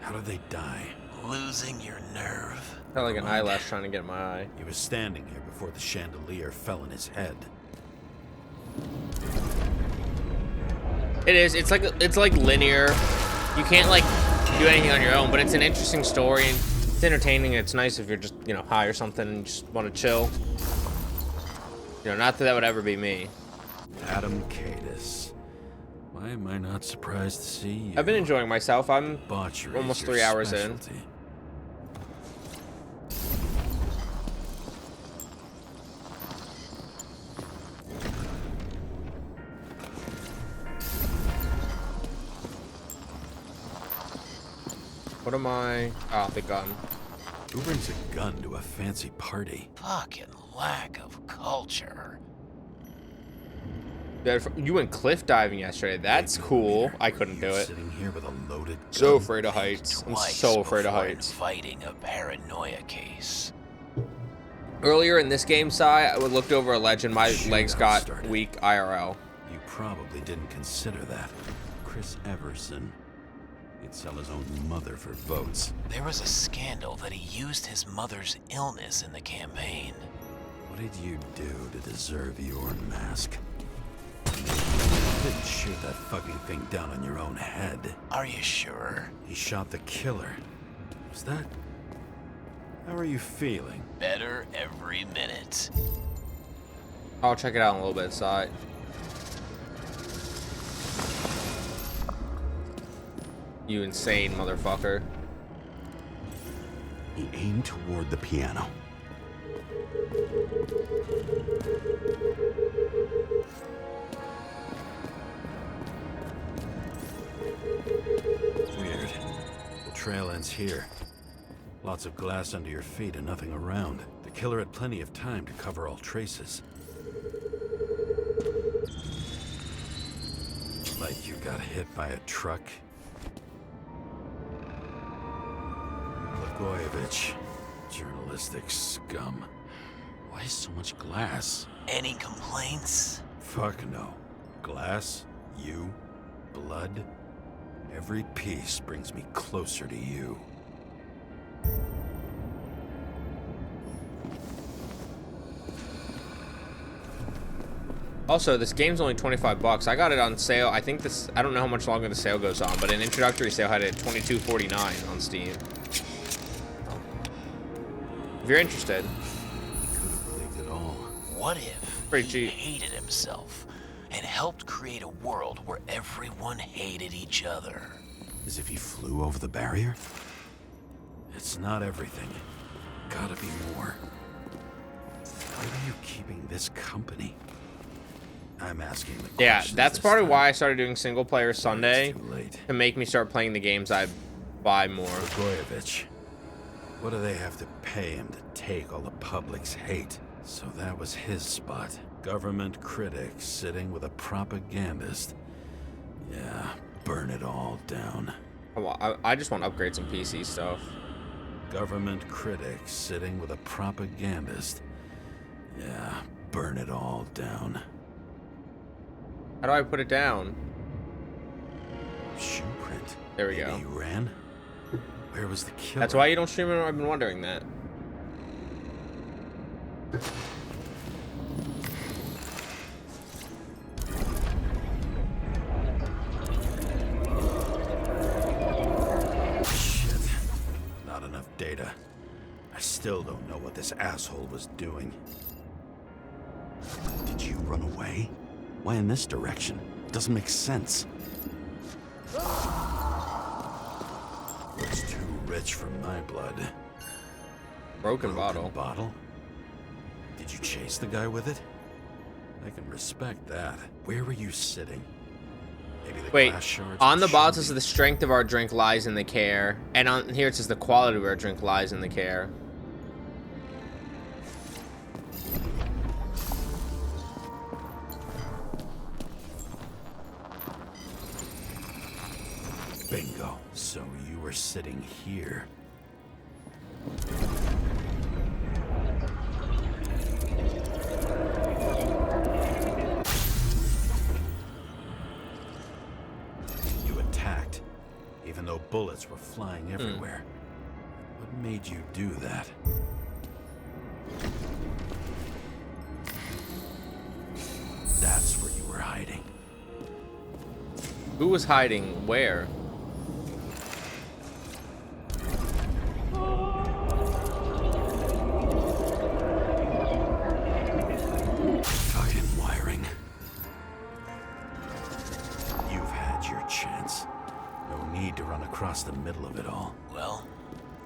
How did they die? Losing your nerve. Felt like an eyelash trying to get in my eye. He was standing here before the chandelier fell in his head. It is. It's like linear. You can't like do anything on your own, but it's an interesting story and it's entertaining. It's nice if you're just, you know, high or something and just want to chill. You know, not that that would ever be me. Adam Cadis. Why am I not surprised to see you? I've been enjoying myself. I'm Botchery almost is your 3 hours specialty. in. What am I? Oh, the gun. Who brings a gun to a fancy party? Fucking lack of culture. You went cliff diving yesterday. That's cool. I couldn't do You're it. Sitting here with a loaded gun. So afraid of heights. I'm Twice so afraid of before heights. Fighting a paranoia case. Earlier in this game, Sai, I looked over a legend. My legs got started. weak IRL. You probably didn't consider that. Chris Everson. He'd sell his own mother for votes. There was a scandal that he used his mother's illness in the campaign. What did you do to deserve your mask? You didn't shoot that fucking thing down on your own head. Are you sure? He shot the killer. Was that... How are you feeling? Better every minute. I'll check it out in a little bit, Sai. You insane motherfucker. He aimed toward the piano. Weird. The trail ends here. Lots of glass under your feet and nothing around. The killer had plenty of time to cover all traces. Like you got hit by a truck. Blagojevich. Journalistic scum. Why so much glass? Any complaints? Fuck no. Glass? You, blood, every piece brings me closer to you. Also, this game's only 25 bucks. I got it on sale. I think this, I don't know how much longer the sale goes on, but an introductory sale had it at $22.49 on Steam. If you're interested. Could have believed it all. What if Pretty he cheap. hated himself and helped create a world where everyone hated each other? As if he flew over the barrier? It's not everything. Gotta be more. Why are you keeping this company? I'm asking the Yeah, questions that's this part of time. why I started doing single player Sunday, It's too late. to make me start playing the games I buy more. Blagojevich. What do they have to pay him to take all the public's hate? So that was his spot. Government critic sitting with a propagandist. Yeah, burn it all down. I just want to upgrade some PC stuff. Government critic sitting with a propagandist. Yeah, burn it all down. How do I put it down? Shoe print. There we Maybe go. he ran? Where was the killer? That's why you don't stream it. I've been wondering that. Shit. Not enough data. I still don't know what this asshole was doing. Did you run away? Why in this direction? Doesn't make sense. Looks too rich for my blood. Broken bottle. Bottle? Did you chase the guy with it? I can respect that. Where were you sitting? Maybe the Wait, glass shards on would the bottle show it says me. the strength of our drink lies in the care, and on here it says the quality of our drink lies in the care. Bingo. So you were sitting here. You attacked, even though bullets were flying everywhere. What made you do that? That's where you were hiding. Who was hiding where? Fucking wiring. You've had your chance. No need to run across the middle of it all. Well,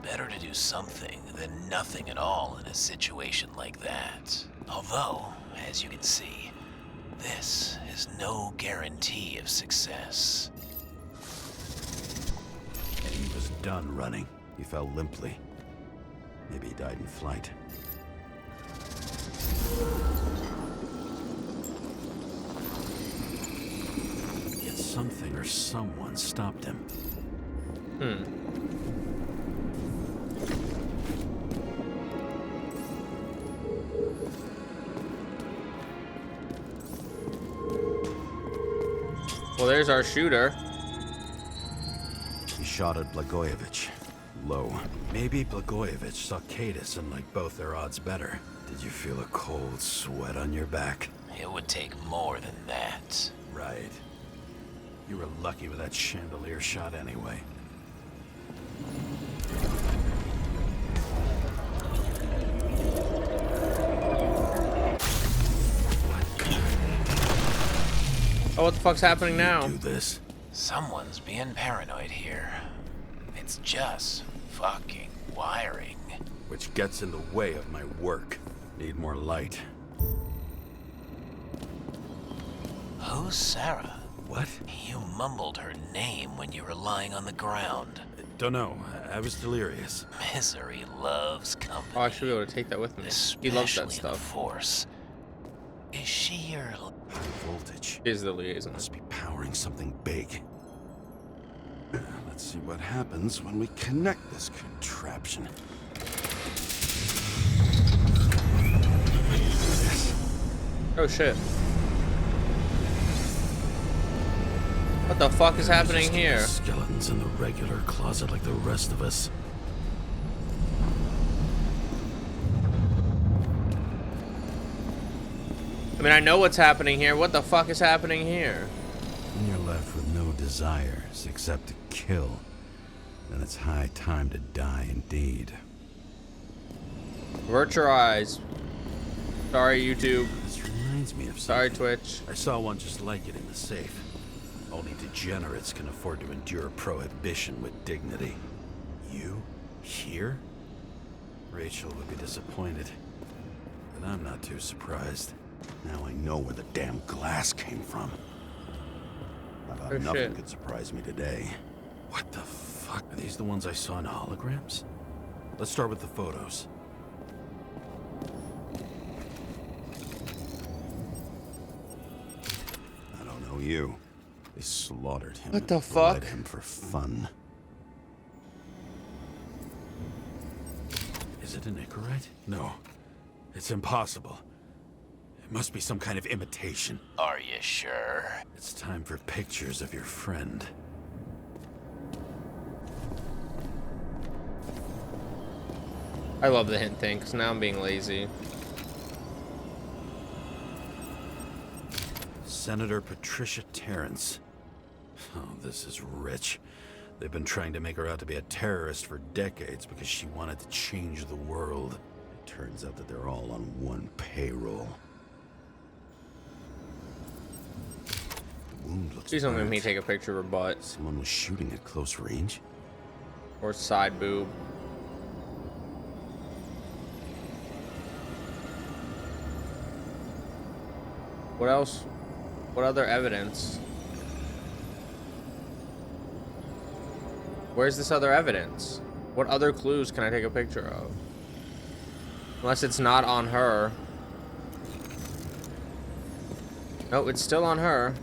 better to do something than nothing at all in a situation like that. Although, as you can see, this is no guarantee of success. He was done running. He fell limply. Maybe he died in flight. Yet something or someone stopped him. Well, there's our shooter. He shot at Blagojevich. Low. Maybe Blagojevich saw Cadis and liked both their odds better. Did you feel a cold sweat on your back? It would take more than that. Right. You were lucky with that chandelier shot anyway. Oh, what the fuck's happening now? Do this. Someone's being paranoid here. It's just fucking wiring. Which gets in the way of my work. Need more light. Who's Sarah? What? You mumbled her name when you were lying on the ground. Don't know. I was delirious. Misery loves company. Oh, I should be able to take that with me. He loves that especially in the stuff. Force. Is she your... High voltage. He's the liaison. Must be powering something big. Let's see what happens when we connect this contraption. Oh shit. What the fuck is happening here? Skeletons in the regular closet like the rest of us. I mean, I know what's happening here. What the fuck is happening here? When you're left with no desires except to kill, then it's high time to die indeed. Avert your eyes. Sorry, YouTube. This reminds me of something. Sorry, Twitch. I saw one just like it in the safe. Only degenerates can afford to endure prohibition with dignity. You? Here? Rachel would be disappointed. And I'm not too surprised. Now I know where the damn glass came from. I thought nothing could surprise me today. What the fuck? Are these the ones I saw in holograms? Let's start with the photos. I don't know you. They slaughtered him. What the and fuck? bred him for fun. Is it an Icarite? No. It's impossible. It must be some kind of imitation. Are you sure? It's time for pictures of your friend. I love the hint thing, because now I'm being lazy. Senator Patricia Terrence. Oh, this is rich. They've been trying to make her out to be a terrorist for decades because she wanted to change the world. It turns out that they're all on one payroll. The wound looks Please don't make burnt. me take a picture of her butt. Someone was shooting at close range? Or side boob. What else? What other evidence? Where's this other evidence? What other clues can I take a picture of? Unless it's not on her. Nope, it's still on her.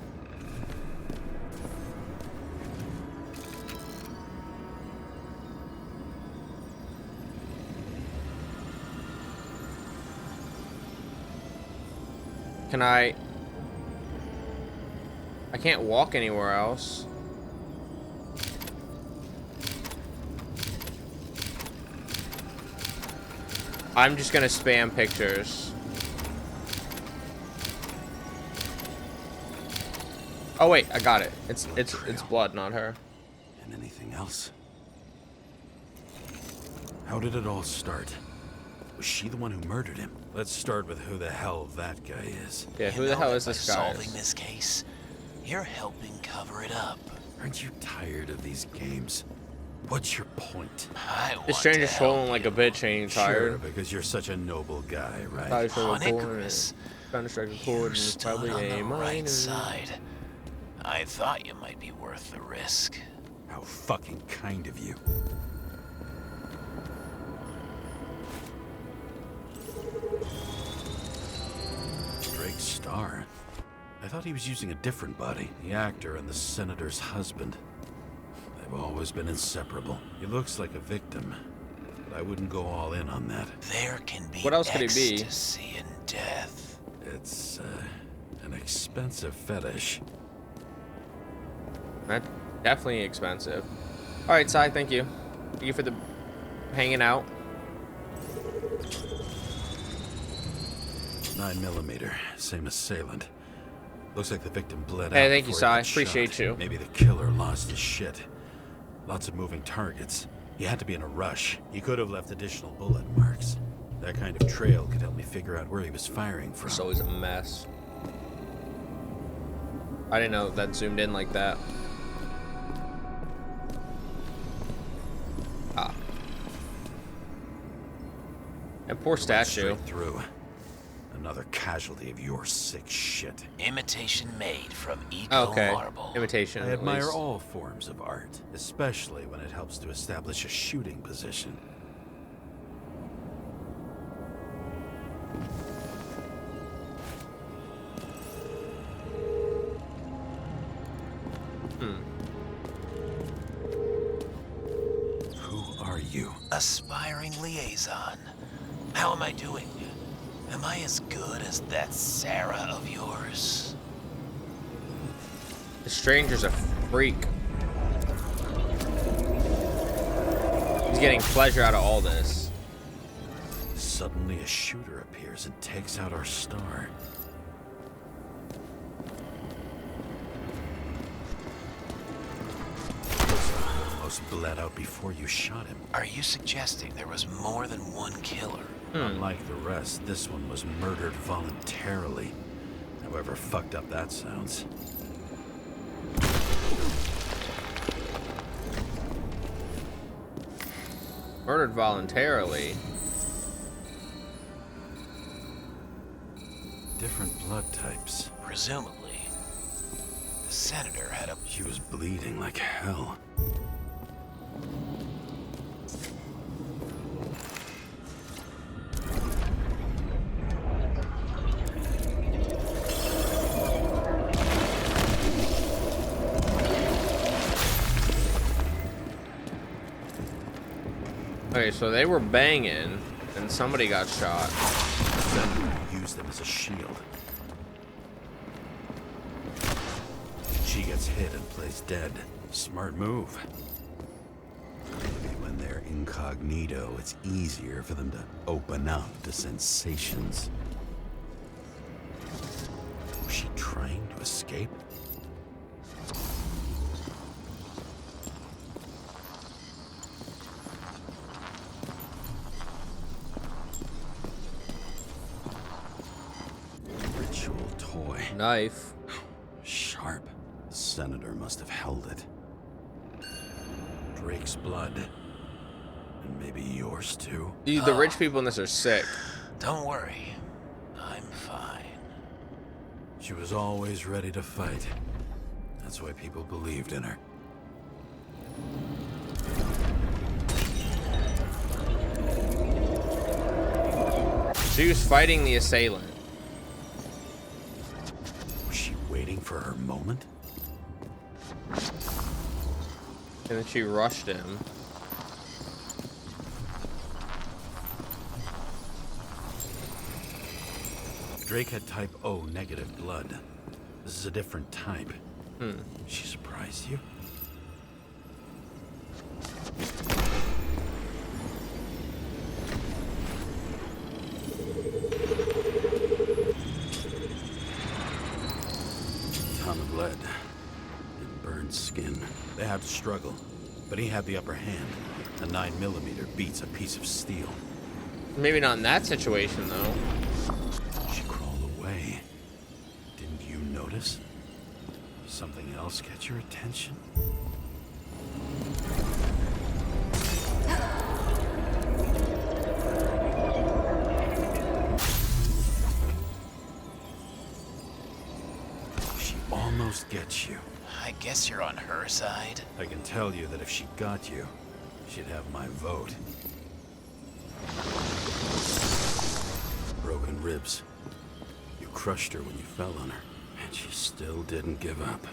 Can I can't walk anywhere else. I'm just gonna spam pictures. Oh wait, I got it. It's blood, not her. And anything else? How did it all start? Was she the one who murdered him? Let's start with who the hell that guy is. Yeah, who the hell is this guy? Solving this case, you're helping cover it up. Aren't you tired of these games? What's your point? The stranger's trolling like a bitch, ain't you tired? Sure, because you're such a noble guy, right? On Icarus, you're stood on the right side. I thought you might be worth the risk. How fucking kind of you. Drake Starr. I thought he was using a different body. The actor and the senator's husband. They've always been inseparable. He looks like a victim, but I wouldn't go all in on that. There can be what else could he be? Ecstasy in death. It's an expensive fetish. That's definitely expensive. All right, Sai, thank you. Thank you for the hanging out. 9mm, same assailant. Looks like the victim bled out. Hey, thank you, before he Sai. got Appreciate shot. you. Maybe the killer lost his shit. Lots of moving targets. He had to be in a rush. He could have left additional bullet marks. That kind of trail could help me figure out where he was firing from. It's always a mess. I didn't know that zoomed in like that. Ah. And poor statue. Straight through. Another casualty of your sick shit. Imitation made from eco marble. Imitation. I admire all forms of art, especially when it helps to establish a shooting position. Who are you? Aspiring liaison. How am I doing? Am I as good as that Sarah of yours? The stranger's a freak. He's getting pleasure out of all this. Suddenly a shooter appears and takes out our star. Almost bled out before you shot him. Are you suggesting there was more than one killer? Unlike the rest, this one was murdered voluntarily. However fucked up that sounds. Murdered voluntarily. Different blood types. Presumably, the senator had a... She was bleeding like hell. Okay, so they were banging, and somebody got shot. Then used them as a shield. She gets hit and plays dead. Smart move. Maybe when they're incognito, it's easier for them to open up to sensations. Was she trying to escape? Ritual toy. Knife. Sharp. The senator must have held it. Drake's blood. And maybe yours too. The rich people in this are sick. Don't worry. I'm fine. She was always ready to fight. That's why people believed in her. She was fighting the assailant. Was she waiting for her moment? And then she rushed him. Drake had type O negative blood. This is a different type. She surprised you? Ton of lead and burned skin. They had to struggle, but he had the upper hand. A 9mm beats a piece of steel. Maybe not in that situation, though. She crawled away. Didn't you notice? Something else catch your attention? She almost gets you. I guess you're on her side. I can tell you that if she got you, she'd have my vote. Broken ribs. You crushed her when you fell on her, and she still didn't give up.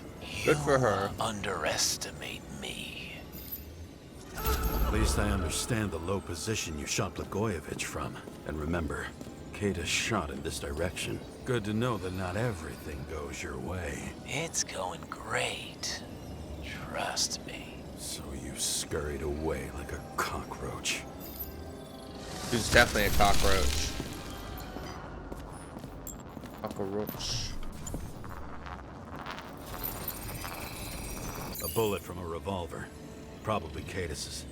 Good for her. Underestimate me. At least I understand the low position you shot Blagojevich from. And remember, Kata shot in this direction. Good to know that not everything goes your way. It's going great. Trust me. So you scurried away like a cockroach. She's definitely a cockroach. Cockroach. A bullet from a revolver. Probably Cadis's.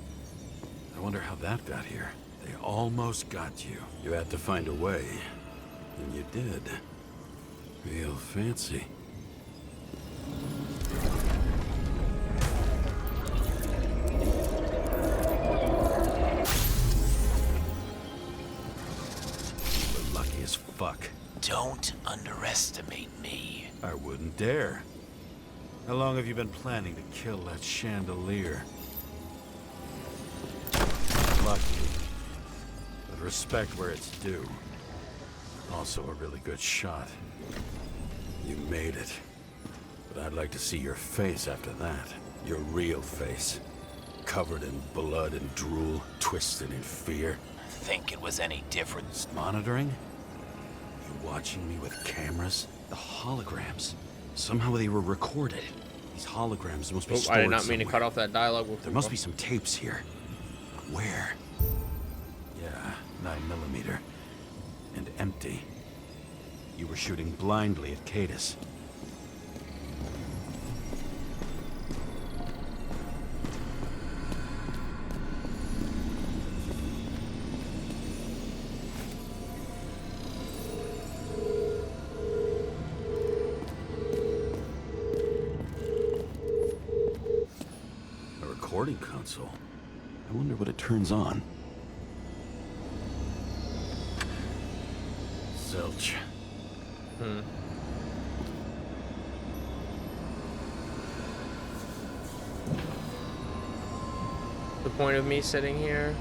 I wonder how that got here. They almost got you. You had to find a way. And you did. Real fancy. You were lucky as fuck. Don't underestimate me. I wouldn't dare. How long have you been planning to kill that chandelier? Lucky. But respect where it's due. Also a really good shot. You made it. But I'd like to see your face after that. Your real face. Covered in blood and drool, twisted in fear. Think it was any different? Monitoring? You watching me with cameras? The holograms. Somehow they were recorded. These These holograms must be Oh, stored I did not mean to somewhere. cut off that dialogue. There must be some tapes here. But where? Yeah, 9mm. And empty. You were shooting blindly at Cadus. A recording console. I wonder what it turns on. Zilch. The point of me sitting here?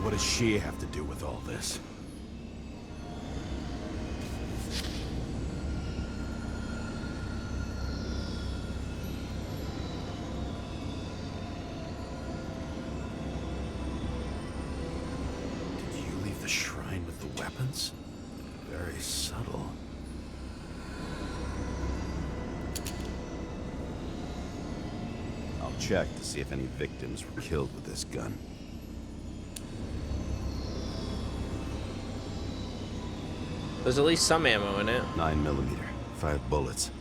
What does she have to do with all this? Did you leave the shrine with the weapons? Very subtle. I'll check to see if any victims were killed with this gun. There's at least some ammo in it. 9mm, 5 bullets,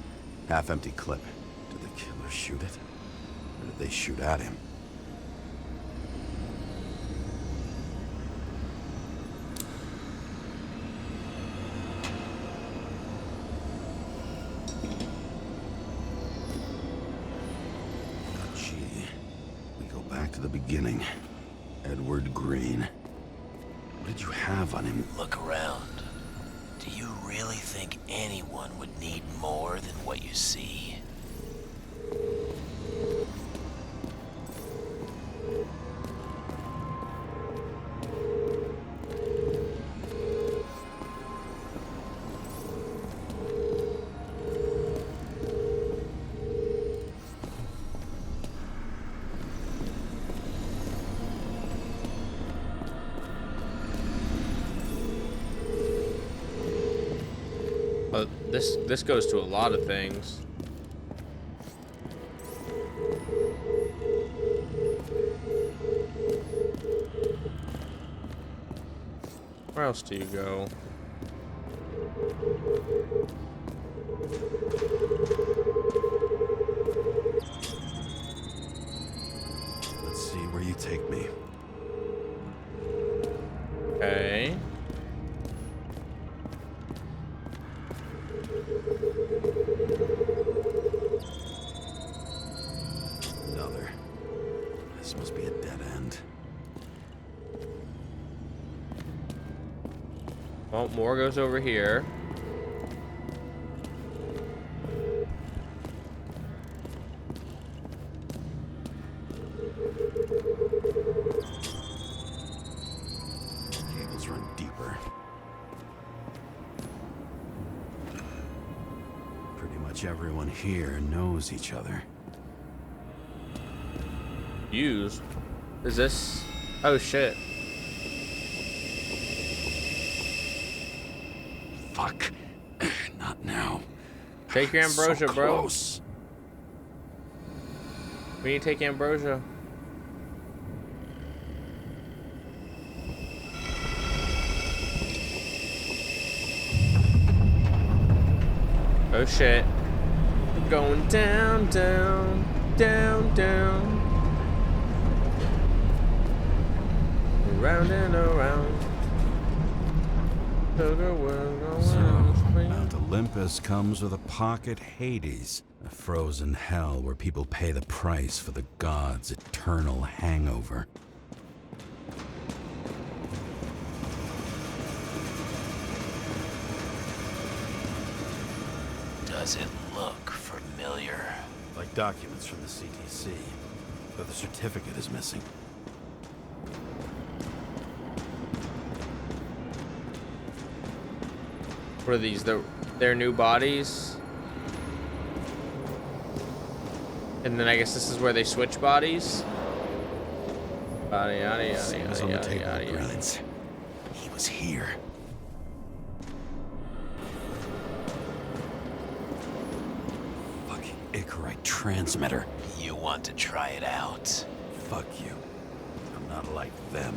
half-empty clip. Did the killer shoot it? Or did they shoot at him? Gee, we go back to the beginning. Edward Green. What did you have on him? Look around. Do you really think anyone would need more than what you see? But this goes to a lot of things. Where else do you go? Let's see where you take me. Okay. Another. This must be a dead end. Well, more goes over here. Cables run deeper. Pretty much everyone here knows each other. Use. Is this? Oh shit. Fuck. Not now. Take your ambrosia, So bro. close. We need to take ambrosia. Oh shit. We're going down, down, down, down. Round and around. So, Mount Olympus comes with a pocket Hades, a frozen hell where people pay the price for the gods' eternal hangover. Does it look familiar? Like documents from the CTC, but the certificate is missing. What are these? Their new bodies? And then I guess this is where they switch bodies? Yada yada yada Same as yada on the yada table yada of yada. greens. He was here. Fuck transmitter. You want to try it out? Fuck you. I'm not like them.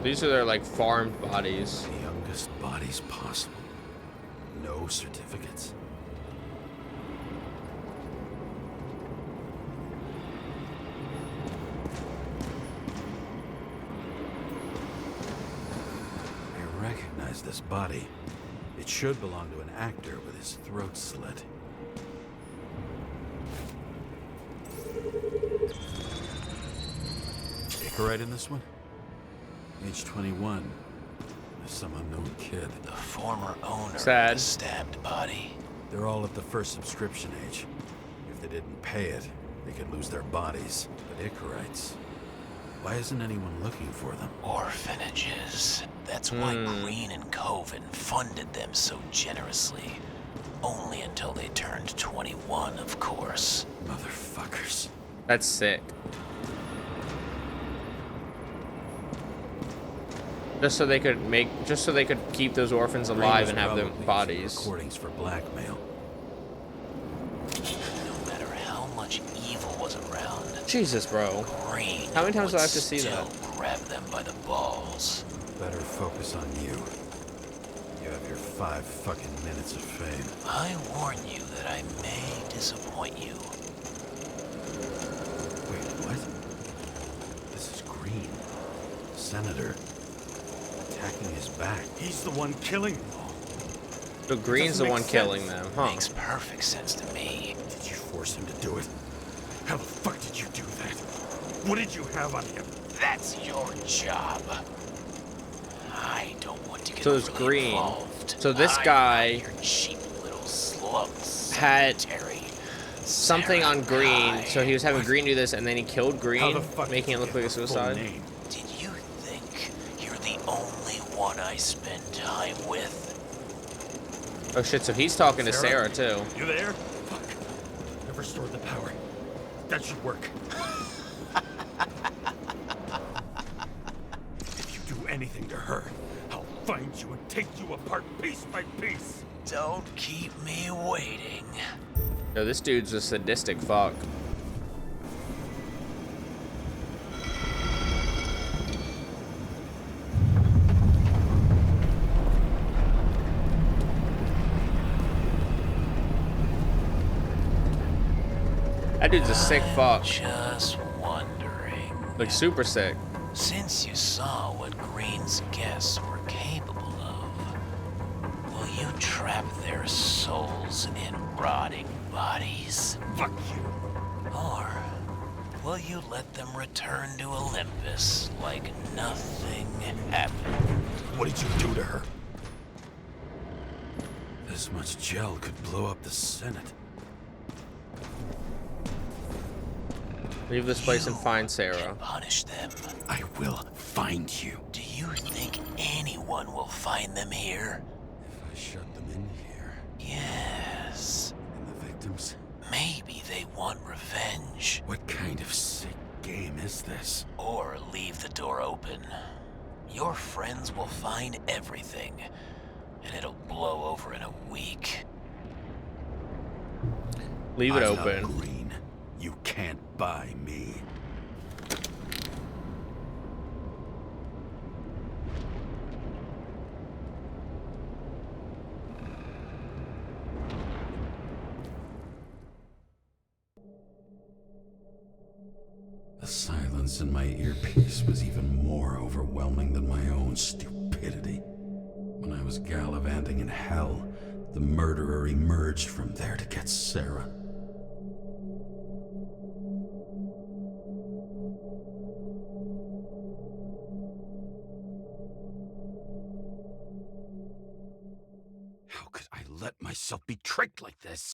These are their, like, farmed bodies. The youngest bodies possible. No certificates. I recognize this body. It should belong to an actor with his throat slit. Icarite in this one? Age 21. Some unknown kid. The former owner Sad. of the stabbed body. They're all at the first subscription age. If they didn't pay it, they could lose their bodies. But Icarites, why isn't anyone looking for them? Orphanages. That's why Green and Coven funded them so generously. Only until they turned 21, of course. Motherfuckers. That's sick. Just so they could keep those orphans alive and have their bodies. Recordings for blackmail. No matter how much evil was around, Jesus, bro. Green How many times do I have to would see that? still grab them by the balls. Better focus on you. You have your 5 fucking minutes of fame. I warn you that I may disappoint you. Wait, what? This is Green. Senator. Attacking his back. He's the one killing them all. So Green's the Doesn't one make killing sense. them, huh? Makes perfect sense to me. Did you force him to do it? How the fuck did you do that? What did you have on him? That's your job. I don't want to get So it's overly Green. involved. So this I'm guy not your cheap little slum had secretary. something Sarah on Green, Guy. so he was having Green do this, and then he killed How Green, the fuck making it did look you like a get the full suicide. name? Did you think you're the only one I spend time with? Oh shit, so he's talking to Sarah too. You there? Fuck. I've restored the power. That should work. If you do anything to her, I'll find you and take you apart piece by piece. Don't keep me waiting. Yo, this dude's a sadistic fuck. That dude's a sick fuck. Just wondering. Like, super sick. Since you saw what Green's guests were capable of, will you trap their souls in rotting bodies? Fuck you. Or will you let them return to Olympus like nothing happened? What did you do to her? This much gel could blow up the Senate. Leave this place and find Can Sarah. punish them. I will find you. Do you think anyone will find them here? If I shut them in here. Yes. And the victims? Maybe they want revenge. What kind of sick game is this? Or leave the door open. Your friends will find everything, and it'll blow over in a week. Leave it I'm not open. Green. You can't buy me. The silence in my earpiece was even more overwhelming than my own stupidity. When I was gallivanting in hell, the murderer emerged from there to get Sarah. How could I let myself be tricked like this?